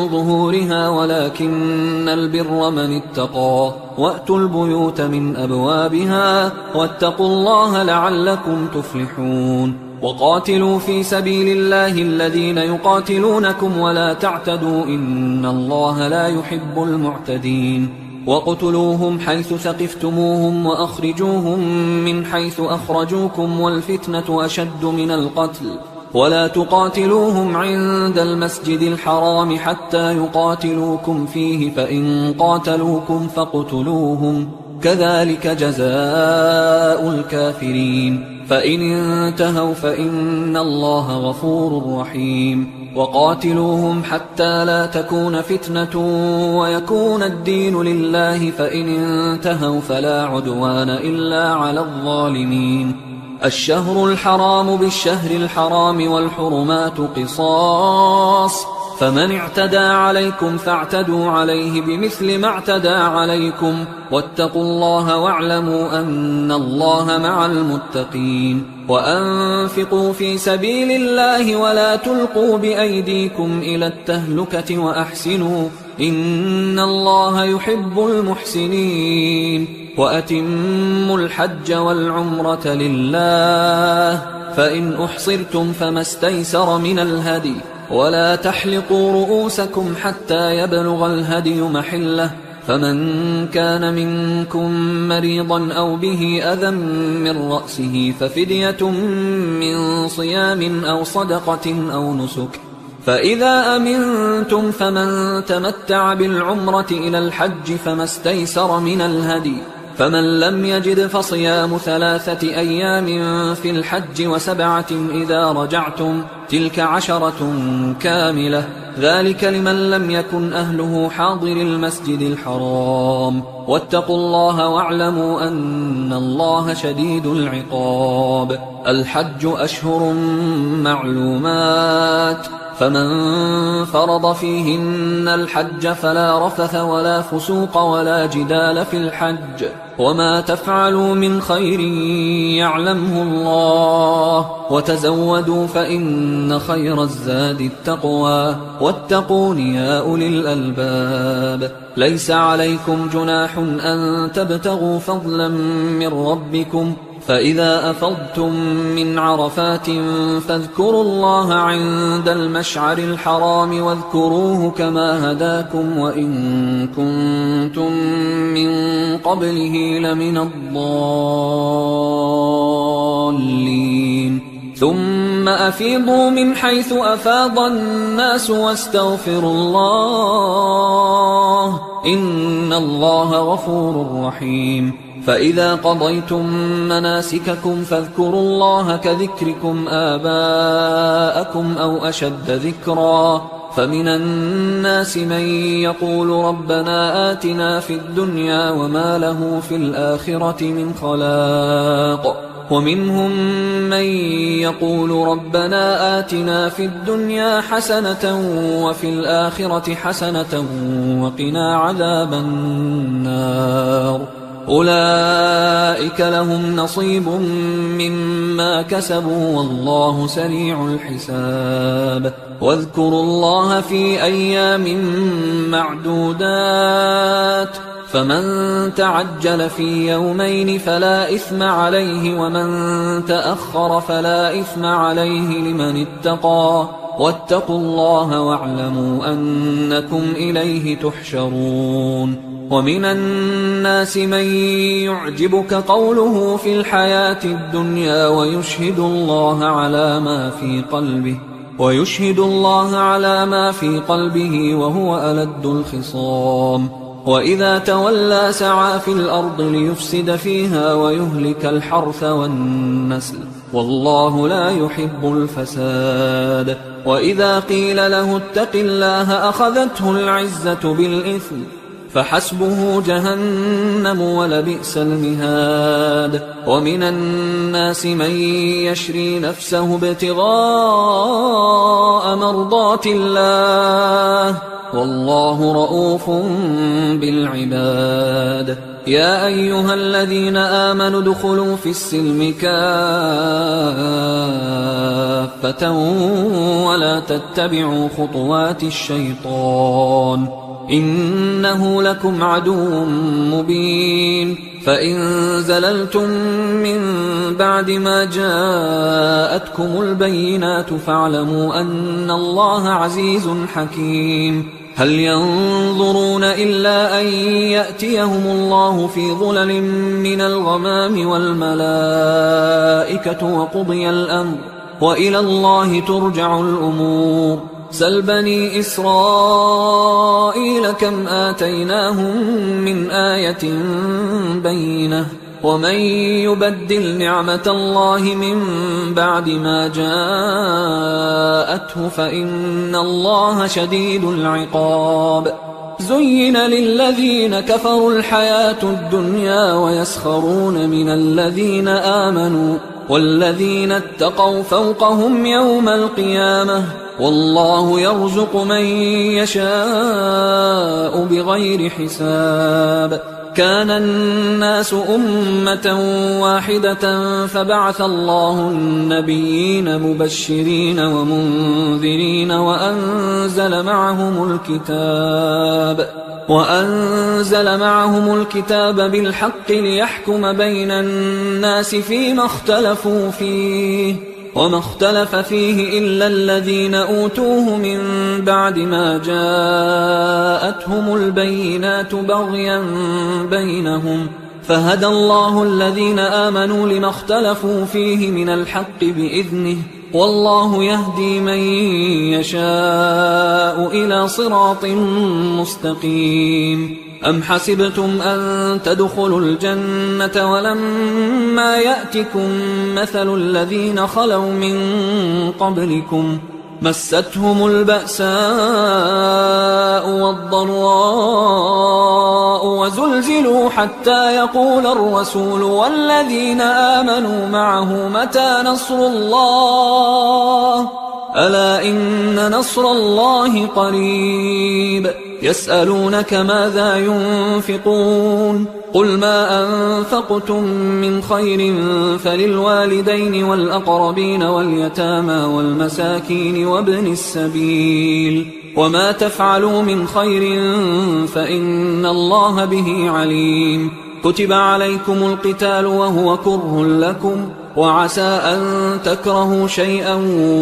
ظهورها ولكن البر من اتقى، وأتوا البيوت من أبوابها واتقوا الله لعلكم تفلحون. وقاتلوا في سبيل الله الذين يقاتلونكم ولا تعتدوا إن الله لا يحب المعتدين. وقتلوهم حيث ثقفتموهم وأخرجوهم من حيث أخرجوكم والفتنة أشد من القتل، ولا تقاتلوهم عند المسجد الحرام حتى يقاتلوكم فيه، فإن قاتلوكم فاقتلوهم، كذلك جزاء الكافرين، فإن انتهوا فإن الله غفور رحيم. وقاتلوهم حتى لا تكون فتنة ويكون الدين لله، فإن انتهوا فلا عدوان إلا على الظالمين. الشهر الحرام بالشهر الحرام والحرمات قصاص، فمن اعتدى عليكم فاعتدوا عليه بمثل ما اعتدى عليكم، واتقوا الله واعلموا أن الله مع المتقين. وأنفقوا في سبيل الله ولا تلقوا بأيديكم إلى التهلكة وأحسنوا إن الله يحب المحسنين. وأتموا الحج والعمرة لله، فإن أحصرتم فما استيسر من الهدي، ولا تحلقوا رؤوسكم حتى يبلغ الهدي محله، فمن كان منكم مريضا أو به أذى من رأسه ففدية من صيام أو صدقة أو نسك، فإذا أمنتم فمن تمتع بالعمرة إلى الحج فما استيسر من الهدي، فمن لم يجد فصيام 3 أيام في الحج و7 إذا رجعتم، تلك 10 كاملة، ذلك لمن لم يكن أهله حاضر المسجد الحرام. واتقوا الله واعلموا أن الله شديد العقاب. الحج أشهر معلومات، فمن فرض فيهن الحج فلا رفث ولا فسوق ولا جدال في الحج، وما تفعلوا من خير يعلمه الله، وتزودوا فإن خير الزاد التقوى واتقون يا أولي الألباب. ليس عليكم جناح أن تبتغوا فضلا من ربكم، فإذا أفضتم من عرفات فاذكروا الله عند المشعر الحرام واذكروه كما هداكم وإن كنتم من قبله لمن الضالين. ثم أفيضوا من حيث أفاض الناس واستغفروا الله إن الله غفور رحيم. فإذا قضيتم مناسككم فاذكروا الله كذكركم آباءكم أو أشد ذكرا. فمن الناس من يقول ربنا آتنا في الدنيا وما له في الآخرة من خلاق، ومنهم من يقول ربنا آتنا في الدنيا حسنة وفي الآخرة حسنة وقنا عذاب النار. أولئك لهم نصيب مما كسبوا والله سريع الحساب. واذكروا الله في أيام معدودات، فمن تعجل في يومين فلا إثم عليه ومن تأخر فلا إثم عليه لمن اتقى. واتقوا الله واعلموا أنكم إليه تحشرون. ومن الناس من يعجبك قوله في الحياة الدنيا ويشهد الله على ما في قلبه وهو ألد الخصام. وإذا تولى سعى في الأرض ليفسد فيها ويهلك الحرث والنسل والله لا يحب الفساد. وإذا قيل له اتق الله أخذته العزة بالإثم فحسبه جهنم ولبئس المهاد. ومن الناس من يشري نفسه ابتغاء مرضات الله والله رؤوف بالعباد. يا أيها الذين آمنوا ادخلوا في السلم كافة ولا تتبعوا خطوات الشيطان إنه لكم عدو مبين. فإن زللتم من بعد ما جاءتكم البينات فاعلموا أن الله عزيز حكيم. هل ينظرون إلا أن يأتيهم الله في ظلل من الغمام والملائكة وقضي الأمر وإلى الله ترجع الأمور. سل بني إسرائيل كم آتيناهم من آية بينة ومن يبدل نعمة الله من بعد ما جاءته فإن الله شديد العقاب. زين للذين كفروا الحياة الدنيا ويسخرون من الذين آمنوا والذين اتقوا فوقهم يوم القيامة والله يرزق من يشاء بغير حساب. كان الناس أمة واحدة فبعث الله النبيين مبشرين ومنذرين وأنزل معهم الكتاب بالحق ليحكم بين الناس فيما اختلفوا فيه وما اختلف فيه إلا الذين أوتوه من بعد ما جاءتهم البينات بغيا بينهم فهدى الله الذين آمنوا لما اختلفوا فيه من الحق بإذنه والله يهدي من يشاء إلى صراط مستقيم. أم حسبتم أن تدخلوا الجنة ولما يأتكم مثل الذين خلوا من قبلكم مستهم البأساء والضراء وزلزلوا حتى يقول الرسول والذين آمنوا معه متى نصر الله ألا إن نصر الله قريب. يسألونك ماذا ينفقون قل ما أنفقتم من خير فللوالدين والأقربين واليتامى والمساكين وابن السبيل وما تفعلوا من خير فإن الله به عليم كتب عليكم القتال وهو كره لكم وعسى أن تكرهوا شيئا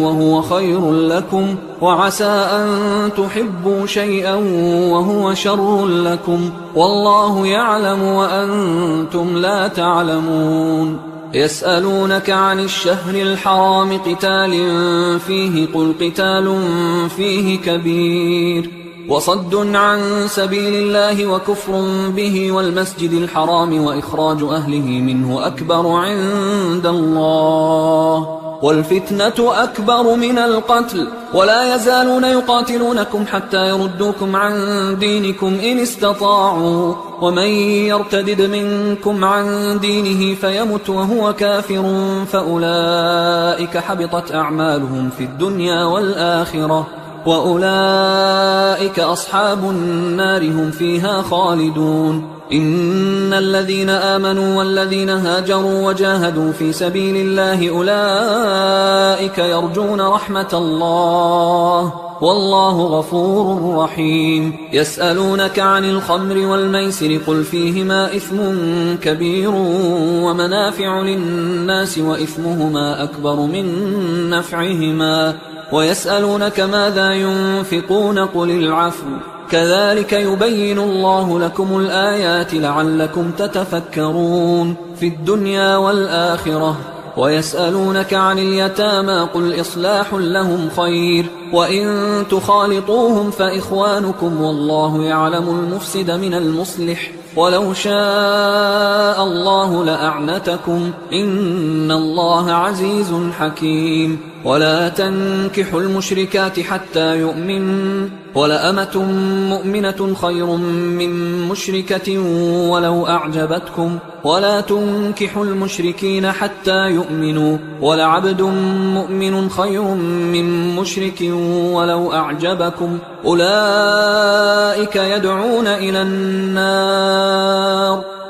وهو خير لكم وعسى أن تحبوا شيئا وهو شر لكم والله يعلم وأنتم لا تعلمون يسألونك عن الشهر الحرام قتال فيه قل قتال فيه كبير وصد عن سبيل الله وكفر به والمسجد الحرام وإخراج أهله منه أكبر عند الله والفتنة أكبر من القتل ولا يزالون يقاتلونكم حتى يردوكم عن دينكم إن استطاعوا ومن يرتدد منكم عن دينه فيمت وهو كافر فأولئك حبطت أعمالهم في الدنيا والآخرة وأولئك أصحاب النار هم فيها خالدون إن الذين آمنوا والذين هاجروا وجاهدوا في سبيل الله أولئك يرجون رحمة الله والله غفور رحيم يسألونك عن الخمر والميسر قل فيهما إثم كبير ومنافع للناس وإثمهما أكبر من نفعهما ويسألونك ماذا ينفقون قل العفو كذلك يبين الله لكم الآيات لعلكم تتفكرون في الدنيا والآخرة ويسألونك عن اليتامى قل إصلاح لهم خير وإن تخالطوهم فإخوانكم والله يعلم المفسد من المصلح ولو شاء الله لأعنتكم إن الله عزيز حكيم ولا تنكحوا المشركات حتى يؤمنوا ولأمة مؤمنة خير من مشركة ولو أعجبتكم ولا تنكحوا المشركين حتى يؤمنوا ولعبد مؤمن خير من مشرك ولو أعجبكم أولئك يدعون إلى النار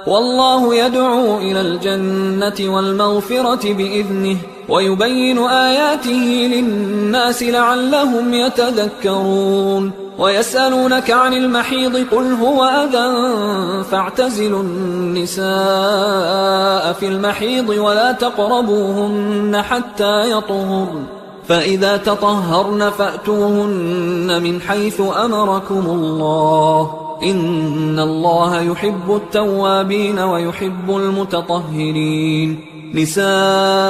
والله يدعو إلى الجنة والمغفرة بإذنه ويبين آياته للناس لعلهم يتذكرون ويسألونك عن المحيض قل هو أذى فاعتزلوا النساء في المحيض ولا تقربوهن حتى يطهرن فإذا تطهرن فأتوهن من حيث أمركم الله إن الله يحب التوابين ويحب المتطهرين نساؤكم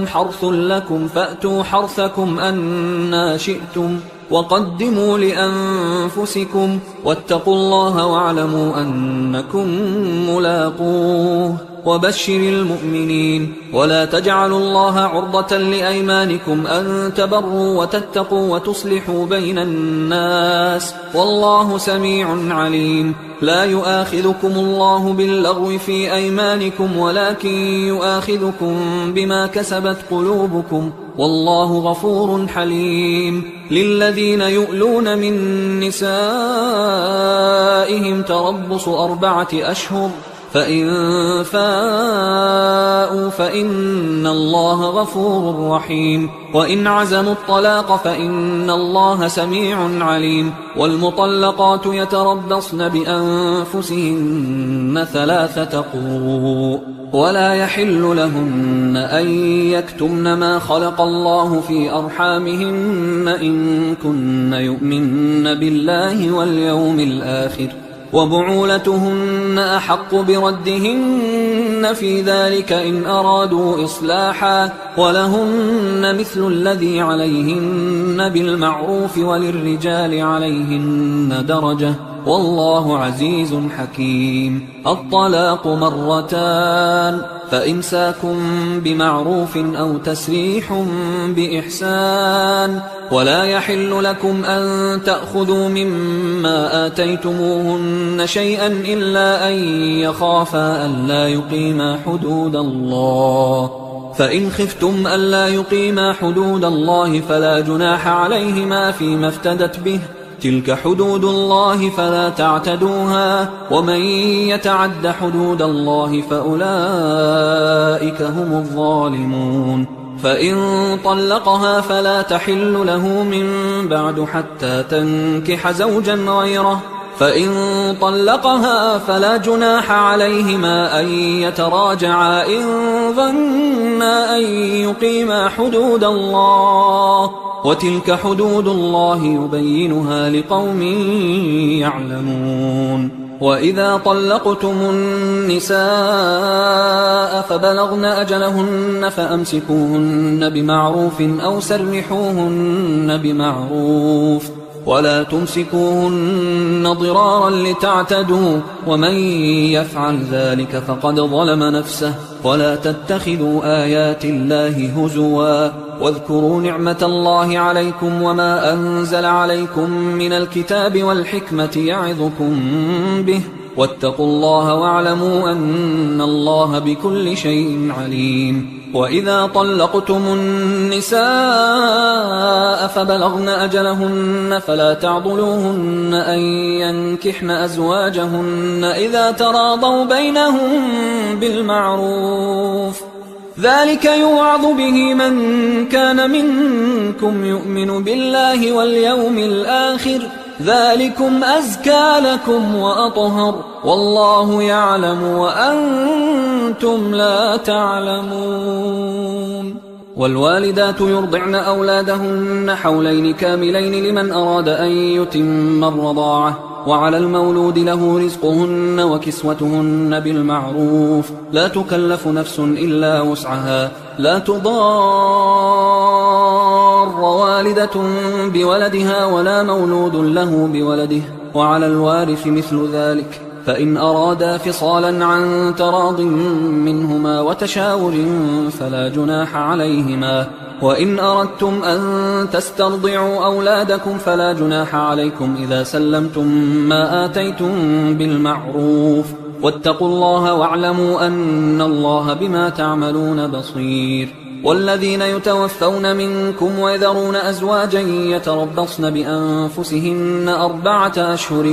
حرث لكم فأتوا حرثكم أنى شئتم وقدموا لأنفسكم واتقوا الله واعلموا أنكم ملاقوه وبشر المؤمنين ولا تجعلوا الله عرضة لأيمانكم أن تبروا وتتقوا وتصلحوا بين الناس والله سميع عليم لا يؤاخذكم الله باللغو في أيمانكم ولكن يؤاخذكم بما كسبت قلوبكم والله غفور حليم للذين يؤلون من نسائهم تربص 4 أشهر فإن فاءوا فإن الله غفور رحيم وإن عزموا الطلاق فإن الله سميع عليم والمطلقات يتربصن بأنفسهن 3 قروء ولا يحل لهن أن يكتمن ما خلق الله في أرحامهن إن كن يؤمن بالله واليوم الآخر وبعولتهن أحق بردهن في ذلك إن أرادوا إصلاحا ولهن مثل الذي عليهن بالمعروف وللرجال عليهن درجة والله عزيز حكيم الطلاق 2 فإمساك بمعروف أو تسريح بإحسان ولا يحل لكم أن تأخذوا مما آتيتموهن شيئا إلا أن يخافا ألا يقيما حدود الله فإن خفتم ألا يقيما حدود الله فلا جناح عليهما فيما افتدت به تلك حدود الله فلا تعتدوها ومن يتعد حدود الله فأولئك هم الظالمون فإن طلقها فلا تحل له من بعد حتى تنكح زوجا غيره فإن طلقها فلا جناح عليهما أن يتراجعا إن ظنا أن يقيما حدود الله وتلك حدود الله يبينها لقوم يعلمون وإذا طلقتم النساء فبلغن أجلهن فأمسكوهن بمعروف أو سرحوهن بمعروف ولا تمسكوهن ضرارا لتعتدوا ومن يفعل ذلك فقد ظلم نفسه ولا تتخذوا آيات الله هزوا واذكروا نعمة الله عليكم وما أنزل عليكم من الكتاب والحكمة يعظكم به واتقوا الله واعلموا أن الله بكل شيء عليم وإذا طلقتم النساء فبلغن أجلهن فلا تعضلوهن أن ينكحن أزواجهن إذا تراضوا بينهم بالمعروف ذلك يوعظ به من كان منكم يؤمن بالله واليوم الآخر ذلكم أزكى لكم وأطهر والله يعلم وأنتم لا تعلمون والوالدات يرضعن أولادهن حولين كاملين لمن أراد أن يتم الرضاعة وعلى المولود له رزقهن وكسوتهن بالمعروف لا تكلف نفس إلا وسعها لا تضار والدة بولدها ولا مولود له بولده وعلى الوارث مثل ذلك فإن أرادا فصالا عن تراض منهما وتشاور فلا جناح عليهما وإن أردتم أن تسترضعوا أولادكم فلا جناح عليكم إذا سلمتم ما آتيتم بالمعروف واتقوا الله واعلموا أن الله بما تعملون بصير والذين يتوفون منكم ويذرون أزواجا يتربصن بأنفسهن 4 أشهر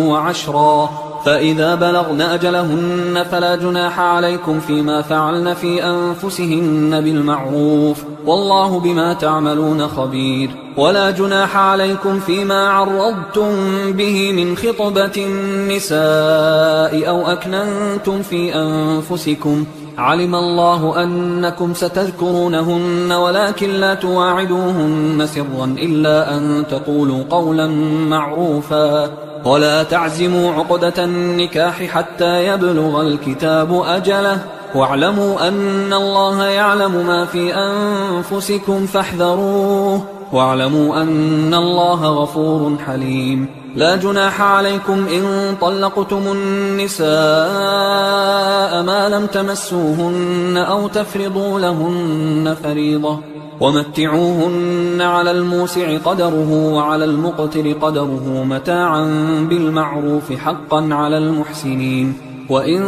وعشرا فإذا بلغن أجلهن فلا جناح عليكم فيما فعلن في أنفسهن بالمعروف والله بما تعملون خبير ولا جناح عليكم فيما عرضتم به من خطبة النساء أو أكننتم في أنفسكم علم الله أنكم ستذكرونهن ولكن لا تواعدوهن سرا إلا أن تقولوا قولا معروفا ولا تعزموا عقدة النكاح حتى يبلغ الكتاب أجله واعلموا أن الله يعلم ما في أنفسكم فاحذروه واعلموا أن الله غفور حليم لا جناح عليكم إن طلقتم النساء ما لم تمسوهن أو تفرضوا لهن فريضة ومتعوهن على الموسع قدره وعلى المقتر قدره متاعا بالمعروف حقا على المحسنين وإن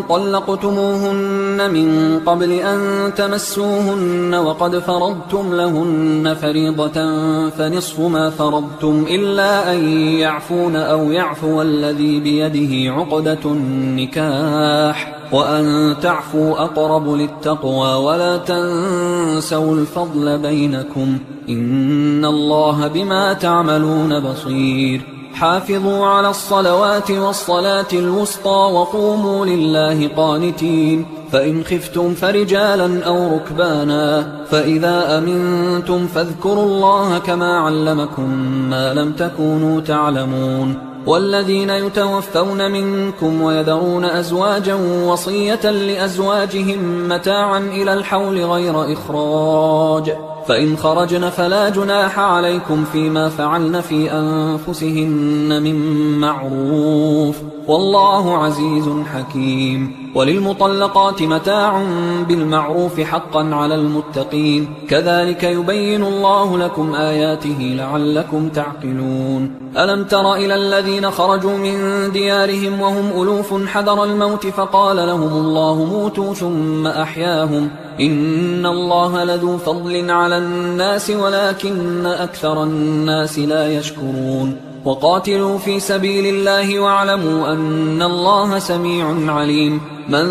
طلقتموهن من قبل أن تمسوهن وقد فرضتم لهن فريضة فنصف ما فرضتم إلا أن يعفون أو يعفو الذي بيده عقدة النكاح وأن تعفوا أقرب للتقوى ولا تنسوا الفضل بينكم إن الله بما تعملون بصير حافظوا على الصلوات والصلاة الوسطى وقوموا لله قانتين فإن خفتم فرجالا أو ركبانا فإذا أمنتم فاذكروا الله كما علمكم ما لم تكونوا تعلمون والذين يتوفون منكم ويذرون أزواجا وصية لأزواجهم متاعا إلى الحول غير إخراج فإن خرجن فلا جناح عليكم فيما فعلن في أنفسهن من معروف والله عزيز حكيم وللمطلقات متاع بالمعروف حقا على المتقين كذلك يبين الله لكم آياته لعلكم تعقلون ألم تر إلى الذين خرجوا من ديارهم وهم ألوف حذر الموت فقال لهم الله موتوا ثم أحياهم إن الله لذو فضل على الناس ولكن أكثر الناس لا يشكرون وقاتلوا في سبيل الله واعلموا أن الله سميع عليم من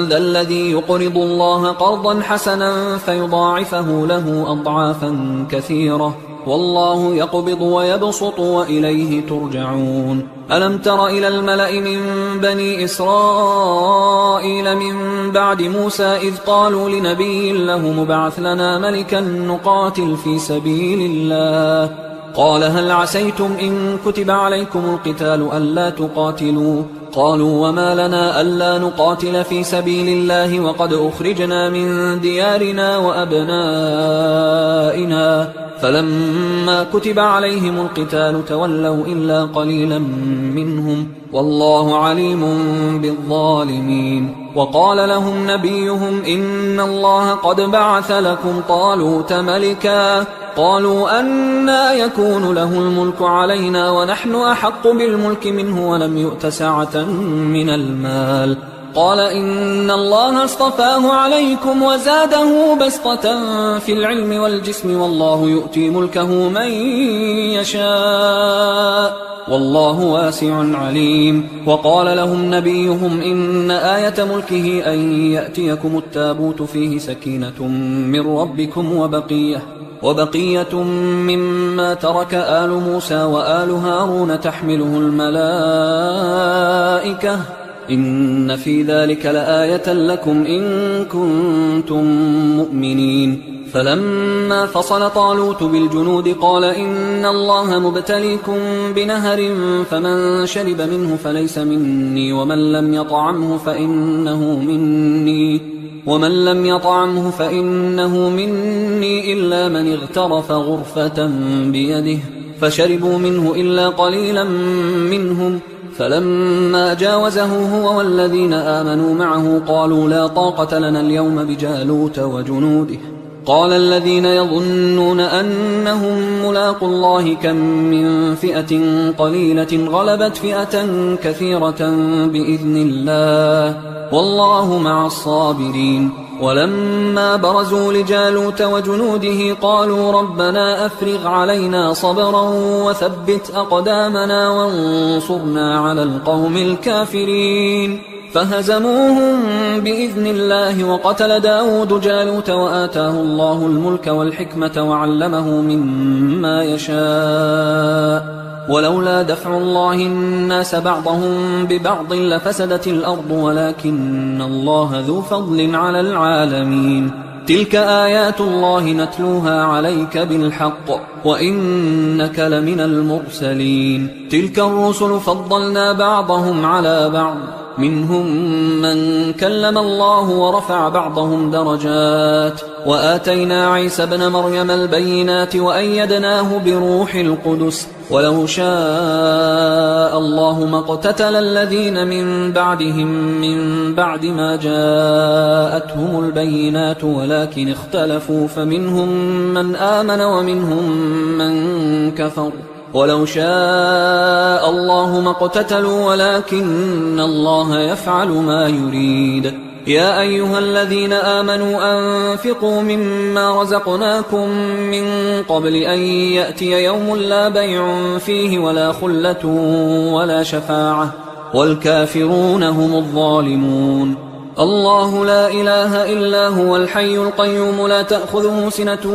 ذا الذي يقرض الله قرضا حسنا فيضاعفه له أضعافا كثيرة والله يقبض ويبسط وإليه ترجعون ألم تر إلى الملأ من بني إسرائيل من بعد موسى إذ قالوا لنبي له مبعث لنا ملكا نقاتل في سبيل الله قال هل عسيتم إن كتب عليكم القتال ألا تقاتلوا قالوا وما لنا ألا نقاتل في سبيل الله وقد أخرجنا من ديارنا وأبنائنا فلما كتب عليهم القتال تولوا إلا قليلا منهم والله عليم بالظالمين وقال لهم نبيهم إن الله قد بعث لكم طالوت ملكا قالوا أنى يكون له الملك علينا ونحن أحق بالملك منه ولم يؤت سعة من المال قال إن الله اصطفاه عليكم وزاده بسطة في العلم والجسم والله يؤتي ملكه من يشاء والله واسع عليم وقال لهم نبيهم إن آية ملكه أن يأتيكم التابوت فيه سكينة من ربكم وبقية مما ترك آل موسى وآل هارون تحمله الملائكة إن في ذلك لآية لكم إن كنتم مؤمنين فلما فصل طالوت بالجنود قال إن الله مبتليكم بنهر فمن شرب منه فليس مني ومن لم يطعمه فإنه مني إلا من اغترف غرفة بيده فشربوا منه إلا قليلا منهم فلما جاوزه هو والذين آمنوا معه قالوا لا طاقة لنا اليوم بجالوت وجنوده قال الذين يظنون أنهم ملاقوا الله كم من فئة قليلة غلبت فئة كثيرة بإذن الله والله مع الصابرين ولما برزوا لجالوت وجنوده قالوا ربنا أفرغ علينا صبرا وثبت أقدامنا وانصرنا على القوم الكافرين فهزموهم بإذن الله وقتل داود جالوت وآتاه الله الملك والحكمة وعلمه مما يشاء ولولا دفع الله الناس بعضهم ببعض لفسدت الأرض ولكن الله ذو فضل على العالمين تلك آيات الله نتلوها عليك بالحق وإنك لمن المرسلين تلك الرسل فضلنا بعضهم على بعض منهم من كلم الله ورفع بعضهم درجات وآتينا عيسى ابن مريم البينات وأيدناه بروح القدس ولو شاء الله ما اقتتل الذين من بعدهم من بعد ما جاءتهم البينات ولكن اختلفوا فمنهم من آمن ومنهم من كفر ولو شاء الله ما اقتتلوا ولكن الله يفعل ما يريد يا أيها الذين آمنوا أنفقوا مما رزقناكم من قبل أن يأتي يوم لا بيع فيه ولا خلة ولا شفاعة والكافرون هم الظالمون الله لا إله إلا هو الحي القيوم لا تأخذه سنة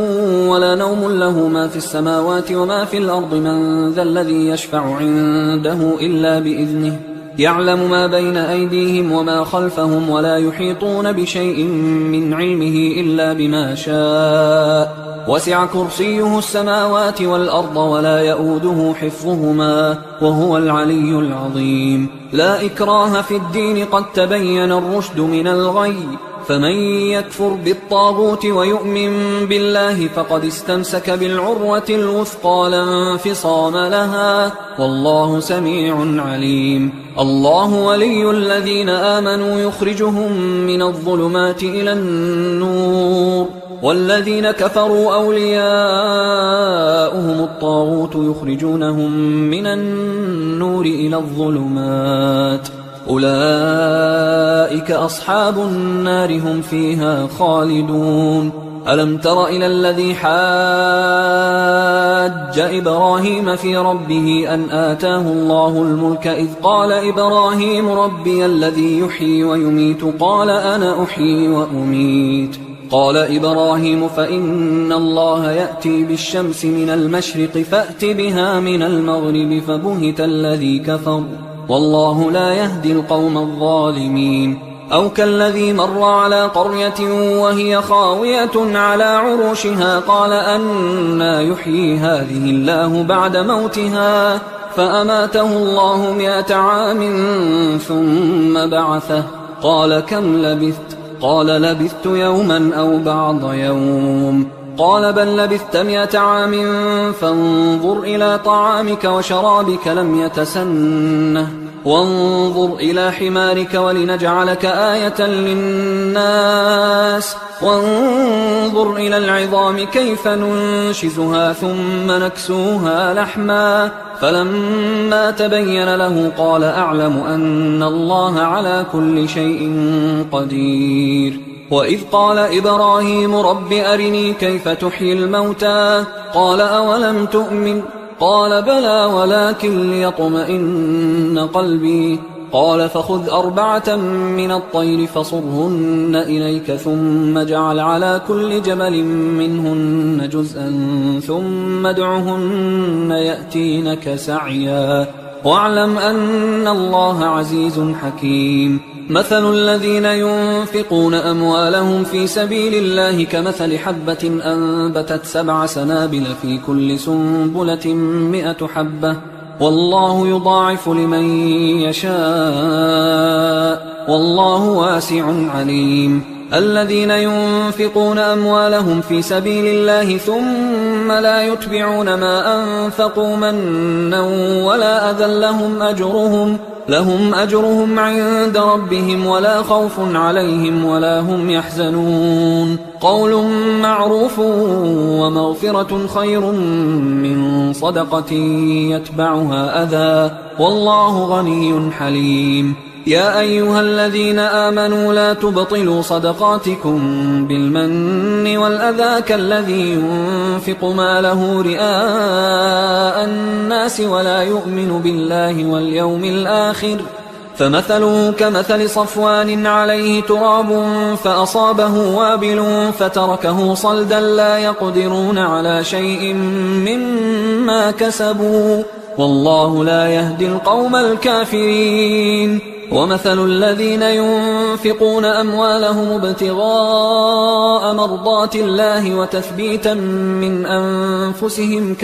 ولا نوم له ما في السماوات وما في الأرض من ذا الذي يشفع عنده إلا بإذنه يعلم ما بين أيديهم وما خلفهم ولا يحيطون بشيء من علمه إلا بما شاء وسع كرسيه السماوات والأرض ولا يؤوده حفظهما وهو العلي العظيم لا إكراه في الدين قد تبين الرشد من الغي فمن يكفر بالطاغوت ويؤمن بالله فقد استمسك بالعروة الوثقى لا انفصام لها والله سميع عليم الله ولي الذين آمنوا يخرجهم من الظلمات إلى النور والذين كفروا أولياؤهم الطاغوت يخرجونهم من النور إلى الظلمات أولئك أصحاب النار هم فيها خالدون ألم تر إلى الذي حاج إبراهيم في ربه أن آتاه الله الملك إذ قال إبراهيم ربي الذي يحيي ويميت قال أنا أحيي وأميت قال إبراهيم فإن الله يأتي بالشمس من المشرق فأت بها من المغرب فبهت الذي كفر والله لا يهدي القوم الظالمين أو كالذي مر على قرية وهي خاوية على عروشها قال أنى يحيي هذه الله بعد موتها فأماته الله 100 عام ثم بعثه قال كم لبثت قال لبثت يوما أو بعض يوم قال بل لبثت 100 عام فانظر إلى طعامك وشرابك لم يتسنه وانظر إلى حمارك ولنجعلك آية للناس وانظر إلى العظام كيف ننشزها ثم نكسوها لحما فلما تبين له قال أعلم أن الله على كل شيء قدير وإذ قال إبراهيم رب أرني كيف تحيي الموتى قال أولم تؤمن قال بلى ولكن ليطمئن قلبي قال فخذ 4 من الطير فصرهن إليك ثم اجعل على كل جبل منهن جزءا ثم ادعهن يأتينك سعيا واعلم أن الله عزيز حكيم مثل الذين ينفقون أموالهم في سبيل الله كمثل حبة أنبتت 7 سنابل في كل سنبلة 100 حبة والله يضاعف لمن يشاء والله واسع عليم الذين ينفقون أموالهم في سبيل الله ثم لا يتبعون ما أنفقوا منا ولا أذى لهم أجرهم عند ربهم ولا خوف عليهم ولا هم يحزنون قول معروف ومغفرة خير من صدقة يتبعها أذى والله غني حليم يا أيها الذين آمنوا لا تبطلوا صدقاتكم بالمن والأذى كالذي ينفق ماله رئاء الناس ولا يؤمن بالله واليوم الآخر فمثله كمثل صفوان عليه تراب فأصابه وابل فتركه صلدا لا يقدرون على شيء مما كسبوا والله لا يهدي القوم الكافرين ومثل الذين ينفقون أموالهم ابتغاء مرضات الله وتثبيتا من أنفسهم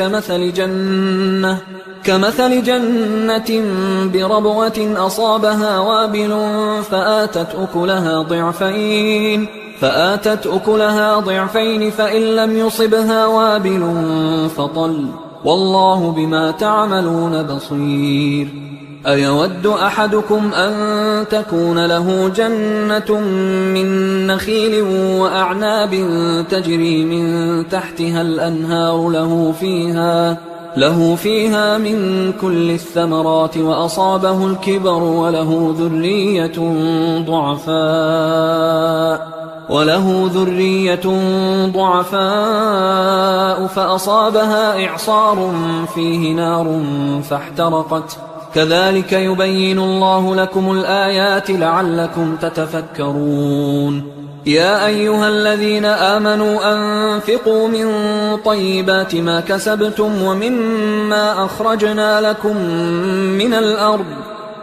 كمثل جنة بربوة أصابها وابل فآتت أكلها ضعفين فإن لم يصبها وابل فطل والله بما تعملون بصير أيود أحدكم أن تكون له جنة من نخيل وأعناب تجري من تحتها الأنهار له فيها من كل الثمرات وأصابه الكبر وله ذرية ضعفاء فأصابها إعصار فيه نار فاحترقت كذلك يبين الله لكم الآيات لعلكم تتفكرون يا أيها الذين آمنوا أنفقوا من طيبات ما كسبتم ومما أخرجنا لكم من الأرض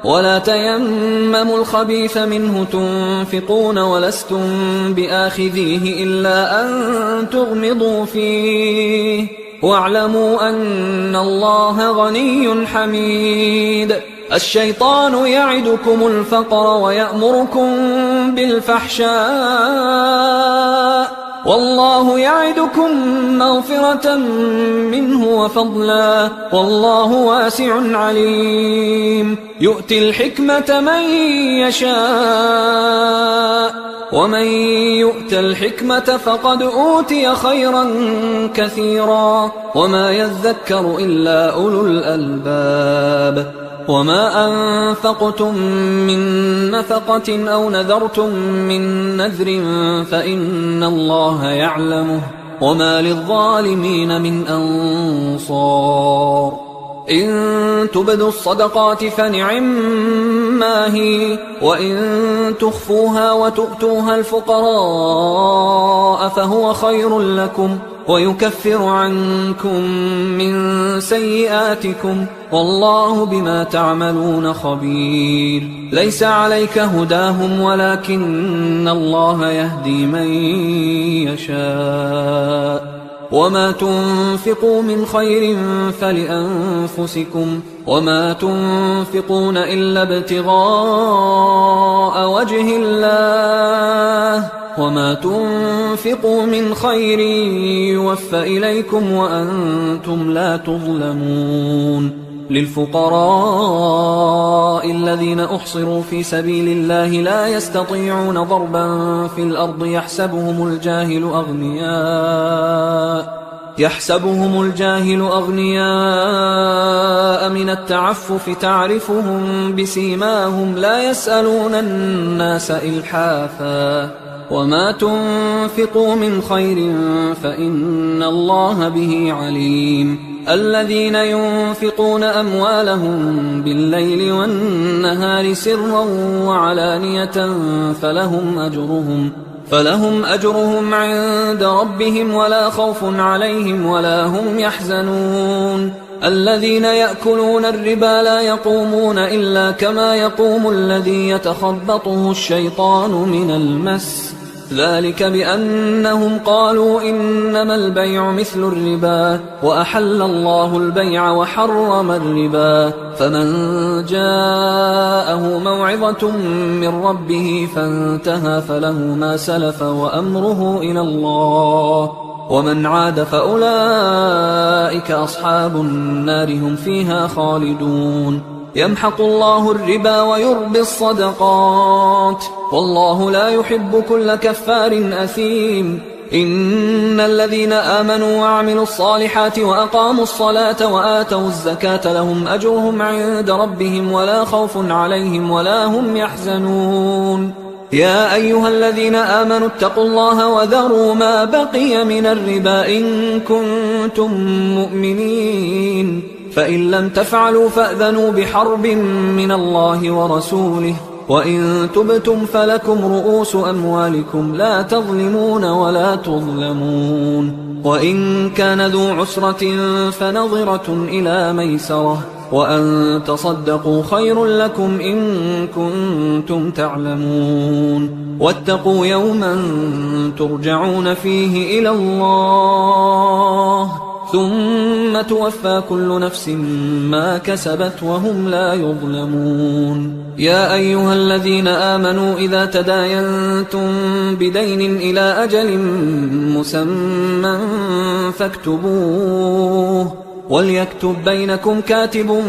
ولا تيمموا الخبيث منه تنفقون ولستم بآخذيه إلا أن تغمضوا فيه واعلموا أن الله غني حميد الشيطان يعدكم الفقر ويأمركم بالفحشاء والله يعدكم مغفرة منه وفضلا والله واسع عليم يؤتي الحكمة من يشاء ومن يؤت الحكمة فقد أوتي خيرا كثيرا وما يذكر إلا أولو الألباب وما أنفقتم من نفقة أو نذرتم من نذر فإن الله يعلمه وما للظالمين من أنصار إن تبدوا الصدقات فنعما هي وإن تخفوها وتؤتوها الفقراء فهو خير لكم ويكفر عنكم من سيئاتكم والله بما تعملون خبير ليس عليك هداهم ولكن الله يهدي من يشاء وما تنفقوا من خير فلأنفسكم وما تنفقون إلا ابتغاء وجه الله وما تنفقوا من خير يوفى إليكم وأنتم لا تظلمون للفقراء الذين أحصروا في سبيل الله لا يستطيعون ضربا في الأرض يحسبهم الجاهل أغنياء من التعفف تعرفهم بسيماهم لا يسألون الناس إلحافا وما تنفقوا من خير فإن الله به عليم الذين ينفقون أموالهم بالليل والنهار سرا وعلانية فلهم أجرهم عند ربهم ولا خوف عليهم ولا هم يحزنون الذين يأكلون الربا لا يقومون إلا كما يقوم الذي يتخبطه الشيطان من المس ذلك بأنهم قالوا إنما البيع مثل الربا وأحل الله البيع وحرم الربا فمن جاءه موعظة من ربه فانتهى فله ما سلف وأمره إلى الله ومن عاد فأولئك أصحاب النار هم فيها خالدون يمحق الله الربا ويربي الصدقات والله لا يحب كل كفار أثيم إن الذين آمنوا وعملوا الصالحات وأقاموا الصلاة وآتوا الزكاة لهم أجرهم عند ربهم ولا خوف عليهم ولا هم يحزنون يا أيها الذين آمنوا اتقوا الله وذروا ما بقي من الربا إن كنتم مؤمنين فإن لم تفعلوا فأذنوا بحرب من الله ورسوله وإن تبتم فلكم رؤوس أموالكم لا تظلمون ولا تظلمون وإن كان ذو عسرة فنظرة إلى ميسرة وأن تصدقوا خير لكم إن كنتم تعلمون واتقوا يوما ترجعون فيه إلى الله ثم توفى كل نفس ما كسبت وهم لا يظلمون يا أيها الذين آمنوا إذا تداينتم بدين إلى أجل مسمى فاكتبوه وليكتب بينكم كاتب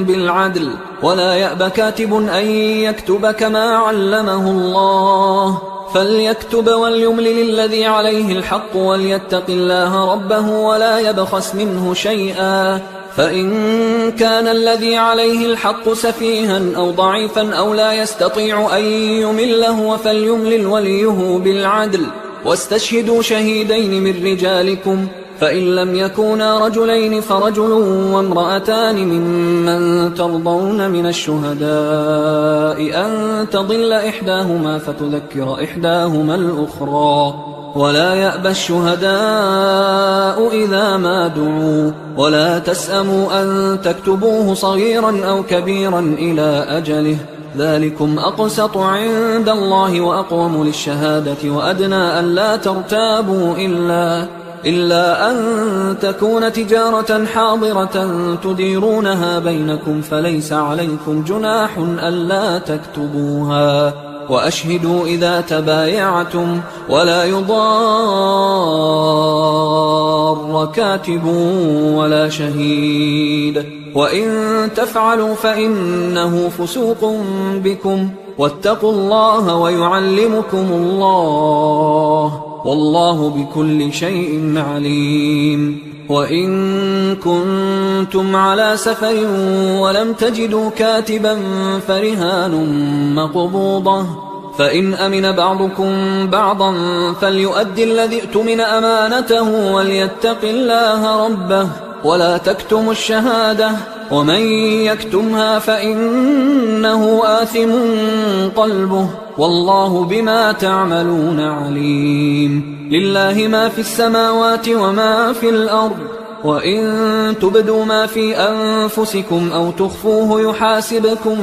بالعدل ولا يأب كاتب أن يكتب كما علمه الله فليكتب وليملل الذي عليه الحق وليتق الله ربه ولا يبخس منه شيئا فإن كان الذي عليه الحق سفيها أو ضعيفا أو لا يستطيع أن يمله فليملل وليه بالعدل واستشهدوا شهيدين من رجالكم فإن لم يكونا رجلين فرجل وامرأتان ممن ترضون من الشهداء أن تضل إحداهما فتذكر إحداهما الأخرى ولا يأبى الشهداء إذا ما دعوا ولا تسأموا أن تكتبوه صغيرا أو كبيرا إلى أجله ذلكم أقسط عند الله وأقوم للشهادة وأدنى أن لا ترتابوا إلا أن تكون تجارة حاضرة تديرونها بينكم فليس عليكم جناح ألا تكتبوها وأشهدوا إذا تبايعتم ولا يضار كاتب ولا شهيد وإن تفعلوا فإنه فسوق بكم واتقوا الله ويعلمكم الله والله بكل شيء عليم وإن كنتم على سفر ولم تجدوا كاتبا فرهان مقبوضة، فإن أمن بعضكم بعضا فليؤدي الذي اؤتمن أمانته وليتق الله ربه ولا تكتموا الشهادة، ومن يكتمها فإنه آثم قلبه والله بما تعملون عليم. لله ما في السماوات وما في الأرض، وإن تبدوا ما في أنفسكم أو تخفوه يحاسبكم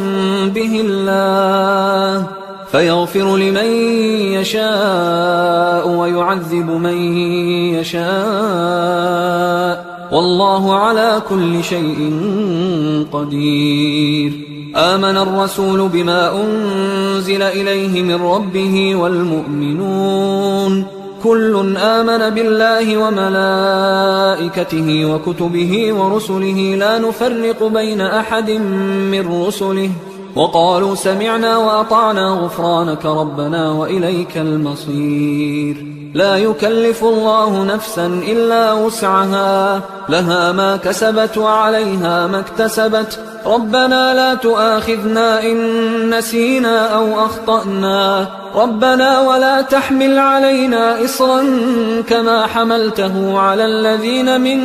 به الله فيغفر لمن يشاء ويعذب من يشاء والله على كل شيء قدير. آمن الرسول بما أنزل إليه من ربه والمؤمنون كل آمن بالله وملائكته وكتبه ورسله لا نفرق بين أحد من رسله وقالوا سمعنا وأطعنا غفرانك ربنا وإليك المصير. لا يكلف الله نفسا إلا وسعها، لها ما كسبت وعليها ما اكتسبت، ربنا لا تؤاخذنا إن نسينا أو أخطأنا، ربنا ولا تحمل علينا إصرا كما حملته على الذين من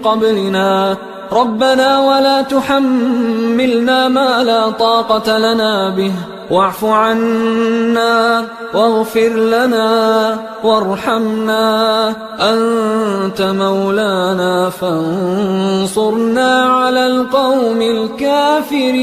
قبلنا، ربنا ولا تحملنا ما لا طاقة لنا به، واعف عنا واغفر لنا وارحمنا أنت مولانا فانصرنا على القوم الكافرين.